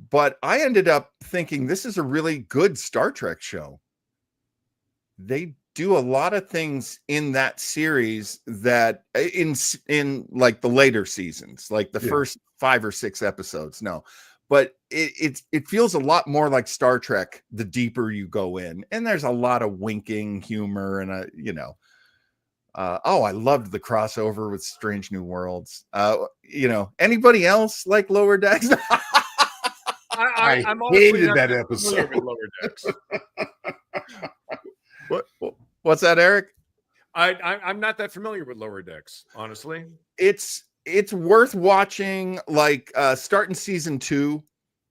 but I ended up thinking this is a really good Star Trek show. They do a lot of things in that series that in like the later seasons, like the first 5 or 6 episodes. No, but it feels a lot more like Star Trek the deeper you go in, and there's a lot of winking humor and I loved the crossover with Strange New Worlds. Anybody else like Lower Decks? I I'm honestly hated not that familiar episode. with Lower Decks. What's that, Eric? I'm not that familiar with Lower Decks, honestly. It's worth watching. Like starting season 2,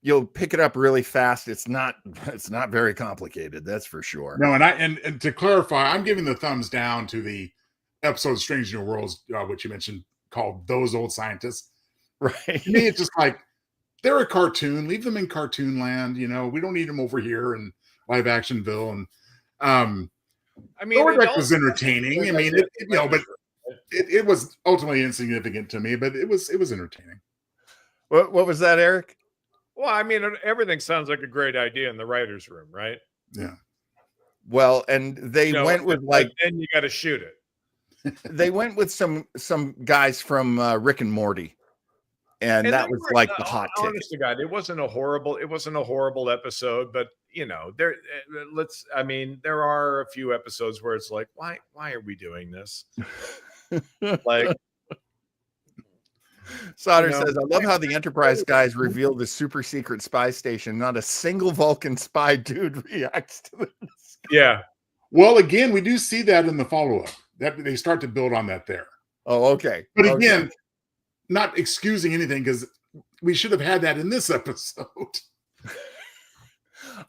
you'll pick it up really fast. It's not very complicated, that's for sure. No, and to clarify, I'm giving the thumbs down to the episode Strange New Worlds, which you mentioned, called Those Old Scientists. Right. To me, it's just like, they're a cartoon. Leave them in cartoon land. We don't need them over here in live actionville. And I mean, Lower Deck was entertaining. I mean, but it was ultimately insignificant to me. But it was entertaining. What was that, Eric? Well, I mean, everything sounds like a great idea in the writer's room, right? Yeah. Well, and they went with then you got to shoot it. They went with some guys from Rick and Morty. And that was like the hot ticket. Honest to God, it wasn't a horrible episode, but there are a few episodes where it's like, why are we doing this? Like, Sauter says, I love how the Enterprise guys reveal the super secret spy station. Not a single Vulcan spy dude reacts to this. Yeah. Well, again, we do see that in the follow-up. That they start to build on that there. Oh, okay. But again, not excusing anything, because we should have had that in this episode.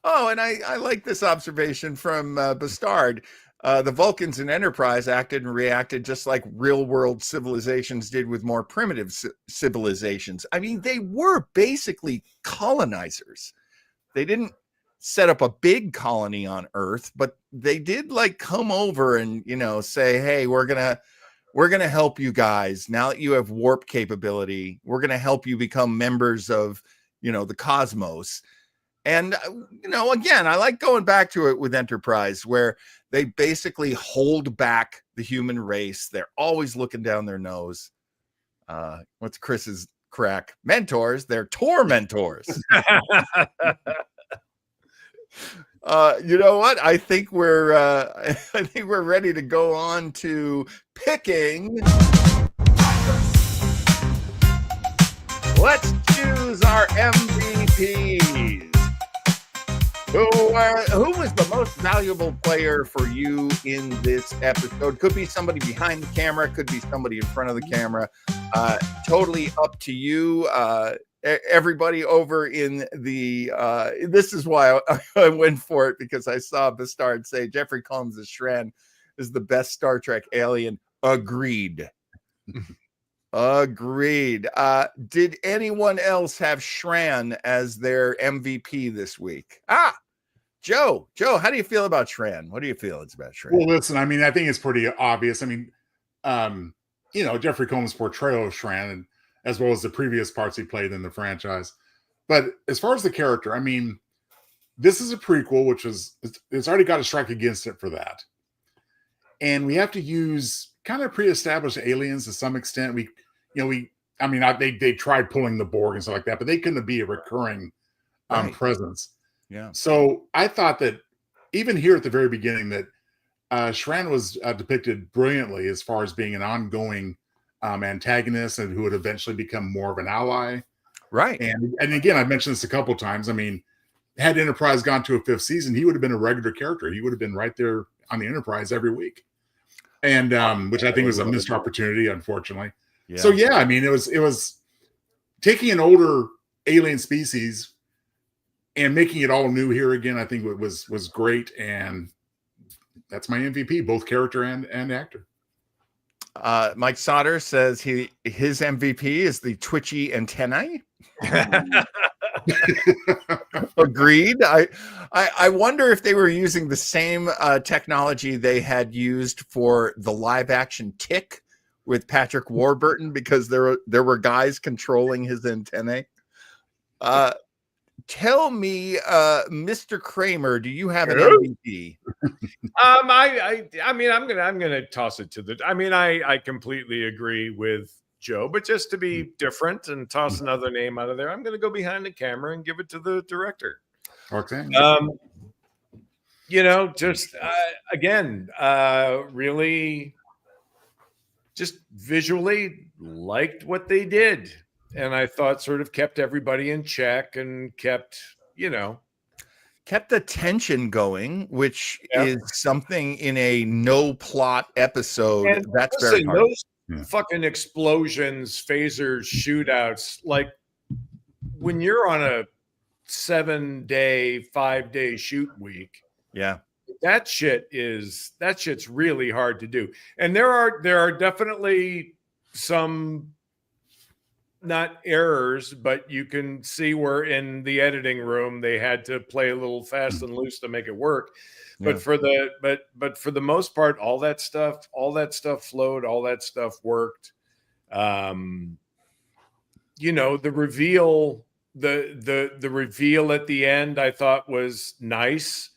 Oh, and I like this observation from Bastard. The Vulcans in Enterprise acted and reacted just like real world civilizations did with more primitive civilizations. I mean, they were basically colonizers. They didn't set up a big colony on Earth, but they did like come over and, say, hey, we're going to help you guys. Now that you have warp capability, we're going to help you become members of, the cosmos. And, again, I like going back to it with Enterprise, where they basically hold back the human race. They're always looking down their nose. What's Chris's crack mentors, they're tormentors. You know what? I think we're ready to go on to picking. Let's choose our MVPs. Who was the most valuable player for you in this episode? Could be somebody behind the camera, could be somebody in front of the camera. Totally up to you. Everybody over in the this is why I went for it, because I saw Bastard say Jeffrey Combs as Shran is the best Star Trek alien. Agreed. Agreed. Did anyone else have Shran as their MVP this week? Joe, how do you feel about Shran? What do you feel it's about Shran? Well, listen, I mean, I think it's pretty obvious. I mean, Jeffrey Combs' portrayal of Shran, and as well as the previous parts he played in the franchise. But as far as the character, I mean, this is a prequel, which is, it's already got a strike against it for that. And we have to use kind of pre-established aliens to some extent. They tried pulling the Borg and stuff like that, but they couldn't be a recurring presence. Yeah. So I thought that even here at the very beginning that Shran was depicted brilliantly as far as being an ongoing antagonist and who would eventually become more of an ally. Right. And again, I've mentioned this a couple of times. I mean, had Enterprise gone to a 5th season, he would have been a regular character. He would have been right there on the Enterprise every week. And which I think was a missed opportunity, unfortunately. Yeah. So yeah, I mean, it was taking an older alien species and making it all new here again. I think it was great, and that's my MVP, both character and actor. Mike Sauter says his MVP is the twitchy antennae. Agreed. I wonder if they were using the same technology they had used for the live action Tick with Patrick Warburton, because there were guys controlling his antennae. Tell me, Mr. Kramer, do you have an MVP? I mean, I'm gonna toss it to the. I mean, I completely agree with Joe, but just to be different and toss another name out of there, I'm gonna go behind the camera and give it to the director. Okay. Just again, really, just visually liked what they did. And I thought sort of kept everybody in check and kept the tension going, which is something in a no plot episode. And that's very hard. Those fucking explosions, phasers, shootouts, like when you're on a 7-day, 5-day shoot week. Yeah. That shit's really hard to do. And there are definitely some, not errors, but you can see where in the editing room they had to play a little fast and loose to make it work. Yeah. But for the most part, all that stuff flowed, all that stuff worked. The reveal, the reveal at the end, I thought was nice.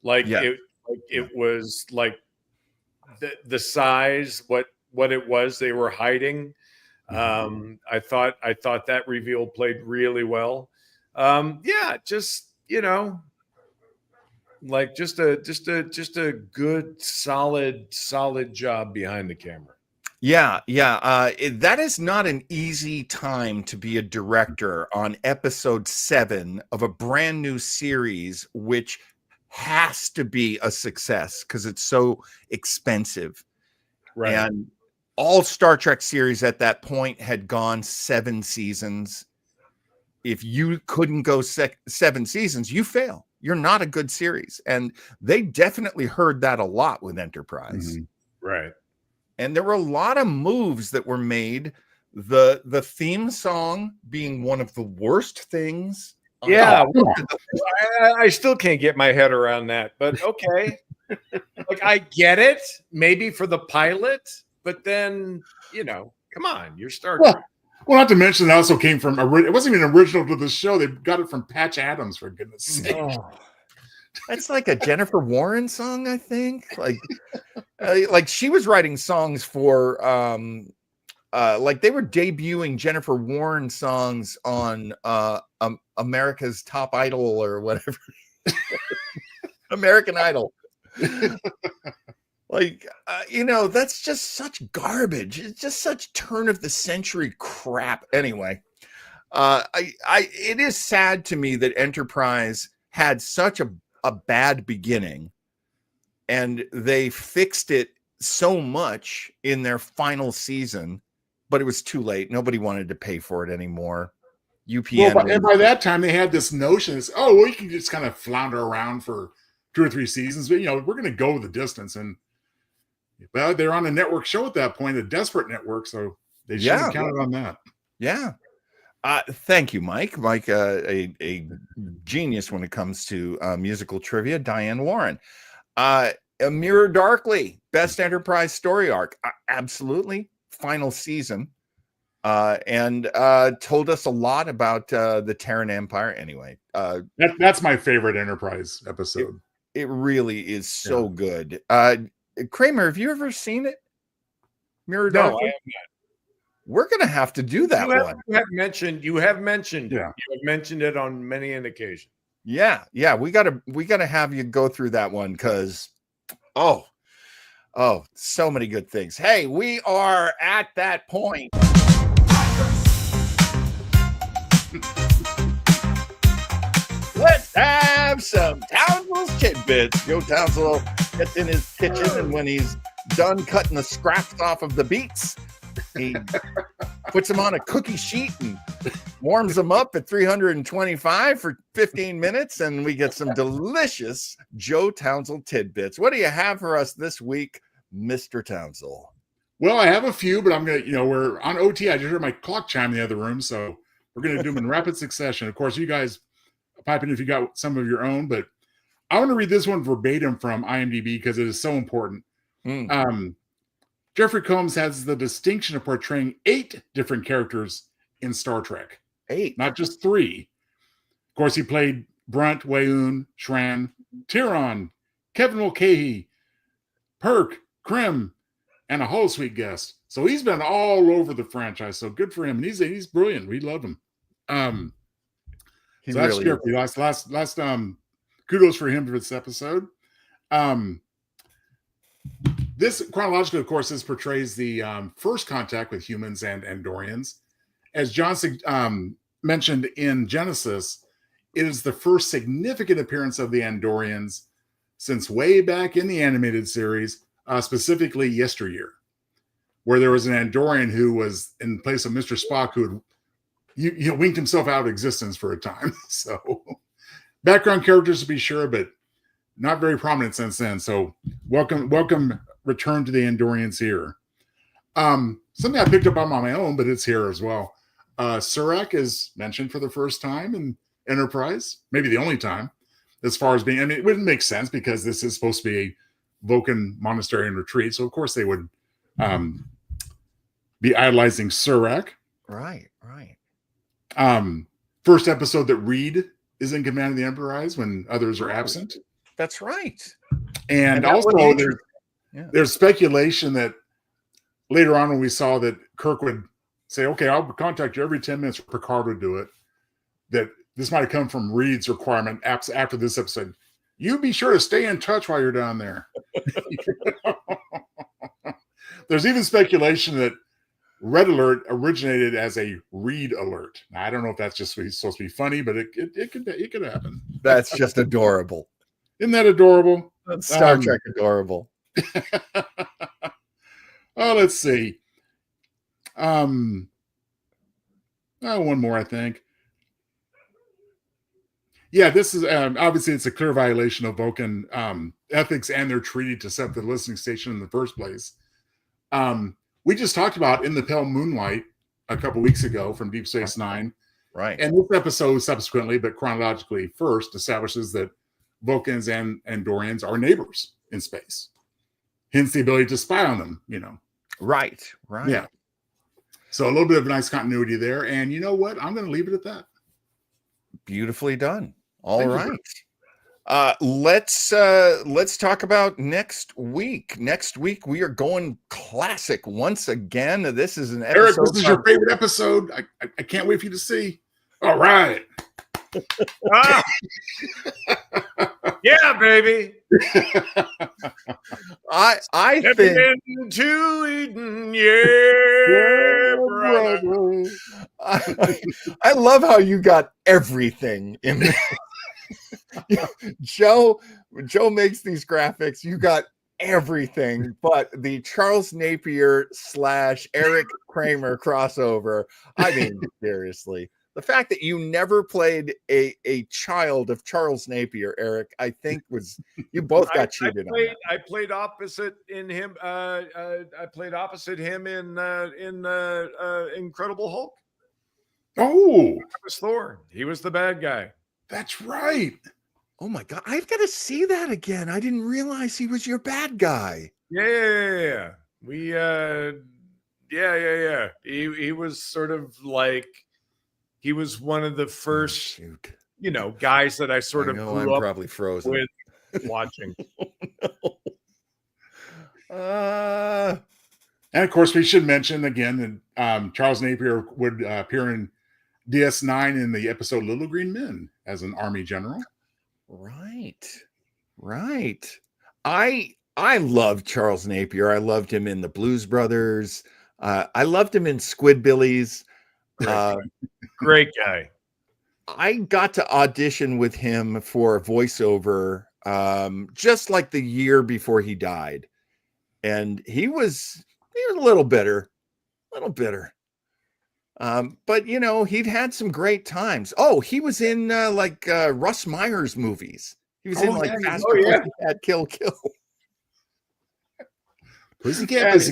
It was like the size, what it was they were hiding. I thought that reveal played really well. Just a good solid job behind the camera. That is not an easy time to be a director on episode 7 of a brand new series, which has to be a success because it's so expensive. Right. And all Star Trek series at that point had gone 7 seasons. If you couldn't go 7 seasons, you fail. You're not a good series. And they definitely heard that a lot with Enterprise. Mm-hmm. Right. And there were a lot of moves that were made. The theme song being one of the worst things. Yeah. I still can't get my head around that, but okay. Like, I get it, maybe for the pilot, but then, come on, you're Star Trek. Well, not to mention, it also came from, it wasn't even original to the show. They got it from Patch Adams, for goodness sake. Oh. That's like a Jennifer Warren song, I think. Like she was writing songs for like they were debuting Jennifer Warren songs on America's Top Idol or whatever. American Idol. Like, that's just such garbage. It's just such turn of the century crap. Anyway, it is sad to me that Enterprise had such a bad beginning, and they fixed it so much in their final season, but it was too late. Nobody wanted to pay for it anymore. UPN. Well, and by that time they had this notion: we can just kind of flounder around for 2 or 3 seasons, but we're going to go the distance. And well, they're on a network show at that point, a desperate network, so they should have counted on that. Yeah. Thank you, Mike. Mike, a genius when it comes to musical trivia. Diane Warren. Mirror Darkly, best Enterprise story arc. Absolutely. Final season. And told us a lot about the Terran Empire. Anyway, that's my favorite Enterprise episode. It really is so good. Kramer, have you ever seen it? Mirror Darkly? No, I have not. We're gonna have to do that one. You have mentioned it. You have mentioned it on many an occasion. Yeah. We gotta have you go through that one because so many good things. Hey, we are at that point. Let's have some Townsville's tidbits. Joe Townsville gets in his kitchen, and when he's done cutting the scraps off of the beets, he puts them on a cookie sheet and warms them up at 325 for 15 minutes, and we get some delicious Joe Townsville tidbits. What do you have for us this week, Mr. Townsville? Well, I have a few, but I'm going to, we're on OT. I just heard my clock chime in the other room, so we're going to do them in rapid succession. Of course, you guys pipe in if you got some of your own, but I want to read this one verbatim from IMDb because it is so important. Jeffrey Combs has the distinction of portraying 8 different characters in Star Trek. 8, not just 3. Of course, he played Brunt, Weyoun, Shran, Tyron, Kevin Mulcahy, Perk, Krim, and a holosuite guest. So he's been all over the franchise. So good for him. And he's brilliant. We love him. So that's really last kudos for him for this episode. This chronologically, of course, this portrays the first contact with humans and Andorians. As John mentioned in Genesis, it is the first significant appearance of the Andorians since way back in the animated series, specifically Yesteryear, where there was an Andorian who was in place of Mr. Spock who had winked himself out of existence for a time. So background characters to be sure, but not very prominent since then. So welcome return to the Andorians here. Something I picked up on my own, but it's here as well. Surak is mentioned for the first time in Enterprise, maybe the only time, as far as being, it wouldn't make sense because this is supposed to be a Vulcan monastery and retreat. So of course they would be idolizing Surak. Right. First episode that Reed is in command of the Enterprise when others are absent. That's right. And also there's speculation that later on when we saw that Kirk would say, okay, I'll contact you every 10 minutes, Picard would do it, that this might have come from Reed's requirement after this episode. You be sure to stay in touch while you're down there. There's even speculation that Red Alert originated as a Reed Alert. Now, I don't know if that's just supposed to be funny, but it could happen. That's just adorable. Isn't that adorable? That's Star Trek adorable. Let's see. One more, I think. Yeah, this is obviously it's a clear violation of Vulcan ethics and their treaty to set the listening station in the first place. We just talked about In the Pale Moonlight a couple weeks ago from Deep Space Nine. Right. And this episode subsequently, but chronologically first, establishes that Vulcans and Andorians are neighbors in space. Hence the ability to spy on them, Right. Yeah. So a little bit of a nice continuity there. And you know what? I'm going to leave it at that. Beautifully done. All Thank right. Let's talk about next week. Next week we are going classic once again. This is an episode. Eric, this is your favorite episode. I can't wait for you to see. All right. Ah! Yeah, baby. I think into Eden, yeah, brother. I love how you got everything in there. Joe makes these graphics. You got everything but the Charles Napier / Eric Kramer crossover. I mean, seriously. The fact that you never played a child of Charles Napier, Eric, I think was you both got cheated on that. I played opposite in him. I played opposite him in Incredible Hulk. Oh, That was Thor. He was the bad guy. that's right. Oh my God, I've got to see that again. I didn't realize he was your bad guy. Yeah. We yeah. He was sort of like he was one of the first, guys that I sort of grew up probably frozen with watching. And of course, we should mention again that Charles Napier would appear in DS9 in the episode Little Green Men as an army general. Right. I love Charles Napier. I loved him in the Blues Brothers. I loved him in Squidbillies. Great guy. I got to audition with him for a voiceover just like the year before he died. And he was a little bitter. But he'd had some great times. Oh, he was in Russ Meyer's movies. He was in Faster Pussycat Kill Kill. Pussycat.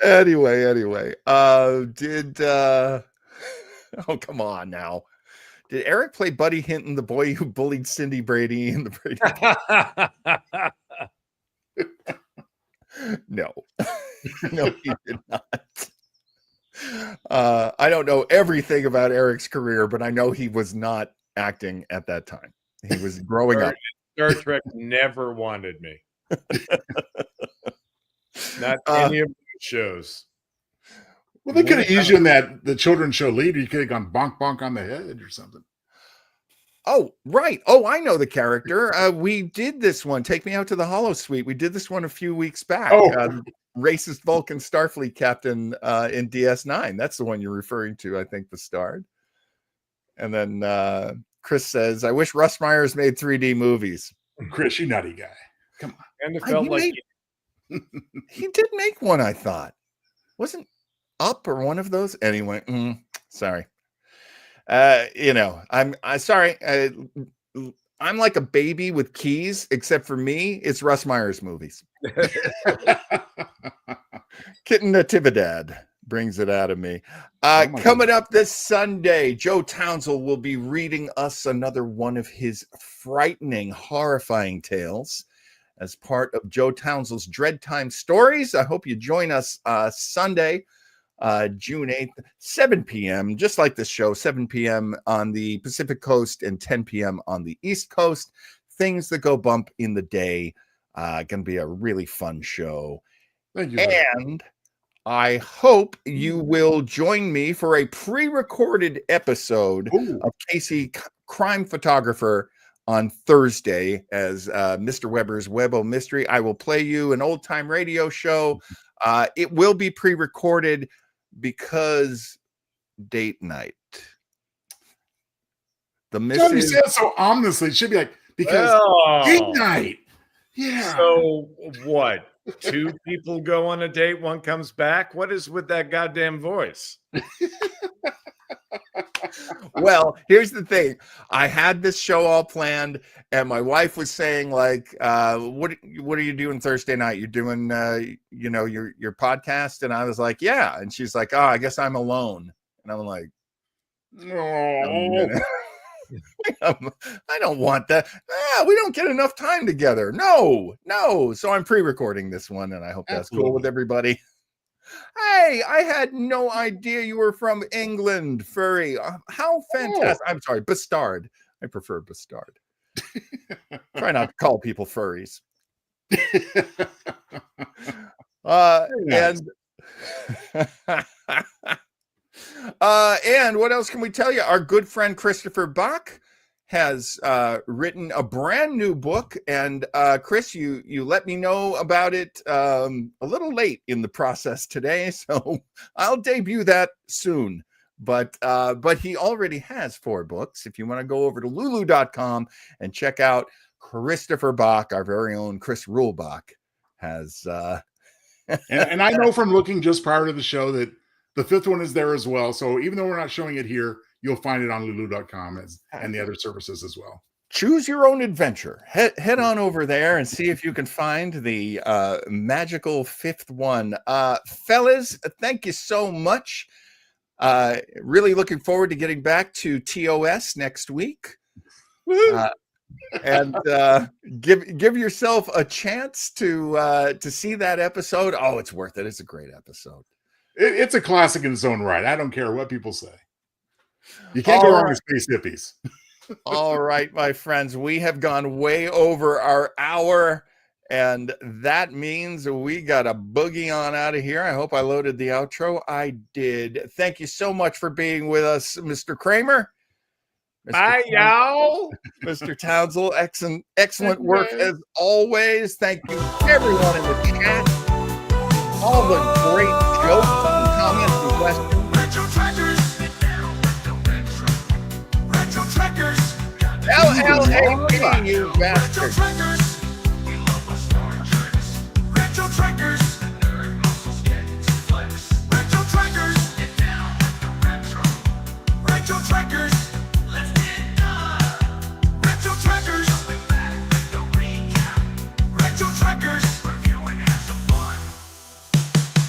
Anyway, oh, come on now. Did Eric play Buddy Hinton, the boy who bullied Cindy Brady in the Brady? No, he did not. I don't know everything about Eric's career, but I know he was not acting at that time. He was growing up. Star Trek never wanted me. Not any of the shows. Well, they could have used you in the children's show Leader. You could have gone bonk bonk on the head or something. Oh, right. Oh, I know the character. We did this one. Take Me Out to the Hollow Suite. We did this one a few weeks back. Racist Vulcan Starfleet captain in DS9. That's the one you're referring to, I think, the starred. And then Chris says, I wish Russ Meyers made 3D movies. Chris, you nutty guy. Come on. And it felt he did make one, I thought. Wasn't Up or one of those? Anyway, sorry. I'm sorry. I'm like a baby with keys, except for me, it's Russ Meyers movies. Kitten Natividad brings it out of me. Coming up this Sunday, Joe Townsend will be reading us another one of his frightening, horrifying tales as part of Joe Townsend's Dread Time Stories. I hope you join us Sunday, June 8th, 7 p.m., just like this show, 7 p.m. on the Pacific Coast and 10 p.m. on the East Coast. Things that go bump in the day. Going to be a really fun show. Thank you. And I hope you will join me for a pre-recorded episode of Casey Crime Photographer on Thursday as Mr. Weber's Webo Mystery. I will play you an old-time radio show. It will be pre-recorded because date night. The Don't you missus. say it so ominously. It should be like, because date night. Yeah. So what? 2 people go on a date, one comes back. What is with that goddamn voice? Well, here's the thing. I had this show all planned, and my wife was saying, like, what are you doing Thursday night? You're doing your podcast? And I was like, yeah. And she's like, oh, I guess I'm alone. And I'm like, No. I don't want that. We don't get enough time together. No. So I'm pre-recording this one, and I hope that's cool with everybody. Hey, I had no idea you were from England, Furry. How fantastic. I'm sorry, Bastard. I prefer Bastard. Try not to call people furries. Nice. And what else can we tell you? Our good friend Christopher Bach has written a brand new book, and Chris, you let me know about it a little late in the process today, so I'll debut that soon. But he already has 4 books. If you want to go over to lulu.com and check out Christopher Bach, our very own Chris Rulebach, has and I know from looking just prior to the show that the 5th one is there as well. So even though we're not showing it here, you'll find it on lulu.com and the other services as well. Choose your own adventure. Head on over there and see if you can find the magical 5th one. Fellas, thank you so much. Really looking forward to getting back to TOS next week. And give yourself a chance to see that episode. Oh, it's worth it. It's a great episode. It's a classic in its own right. I don't care what people say. You can't go wrong with space hippies. All right, my friends, we have gone way over our hour, and that means we got to boogie on out of here. I hope I loaded the outro. I did. Thank you so much for being with us, Mr. Kramer. Bye, y'all. Mr. Townsend, excellent work as always. Thank you, everyone in the chat. All the great jokes and comments and questions. Retro trackers. Retro trackers. LLAP, you Retro bastard. trackers. We love our Star Treks. Retro trackers. Nerd muscles get to flex. Retro trackers. Get down with the retro. Retro trackers. Let's get done. Retro trackers. Coming back with the recap. Retro trackers. Reviewing has some fun.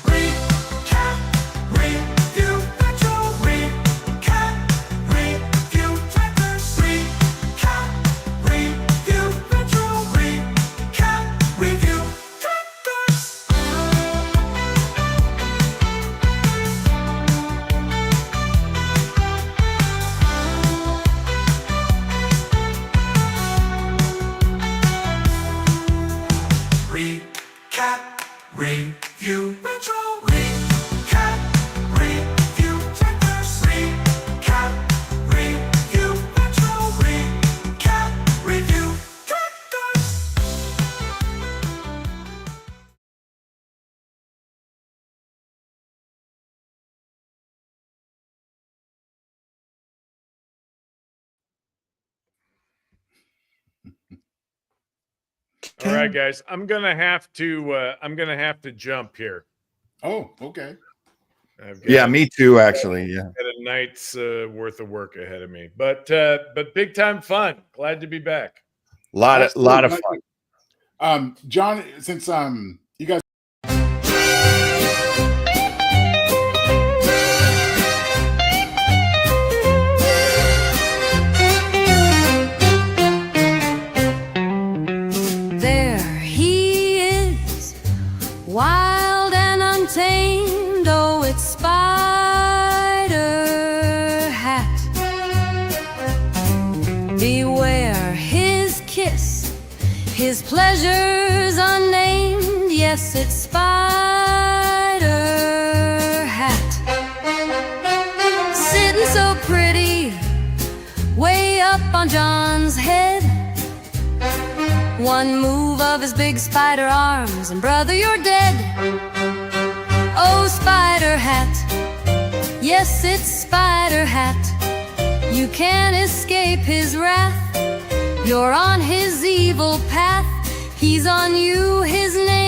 Recap. Review. Retro. Recap. Review. Trackers. Recap. Review. Retro. Recap. Review. Trackers. Recap, review, retro, recap, review, trackers, recap, review, retro, recap, review, trackers. All right, guys. I'm gonna have to jump here. Oh, okay. I've Yeah, me too, actually. Yeah. got a night's worth of work ahead of me, but big time fun. Glad to be back. Lot of fun. John, since you guys There he is, wild and untamed. Oh, it's Spider Hat. Beware his kiss, his pleasures unnamed. Yes, it's Spider Hat. Sitting so pretty, way up on John's head. One move of his big spider arms, and brother, you're dead. Oh, Spider Hat, yes, it's Spider Hat. You can't escape his wrath. You're on his evil path. He's on you, his name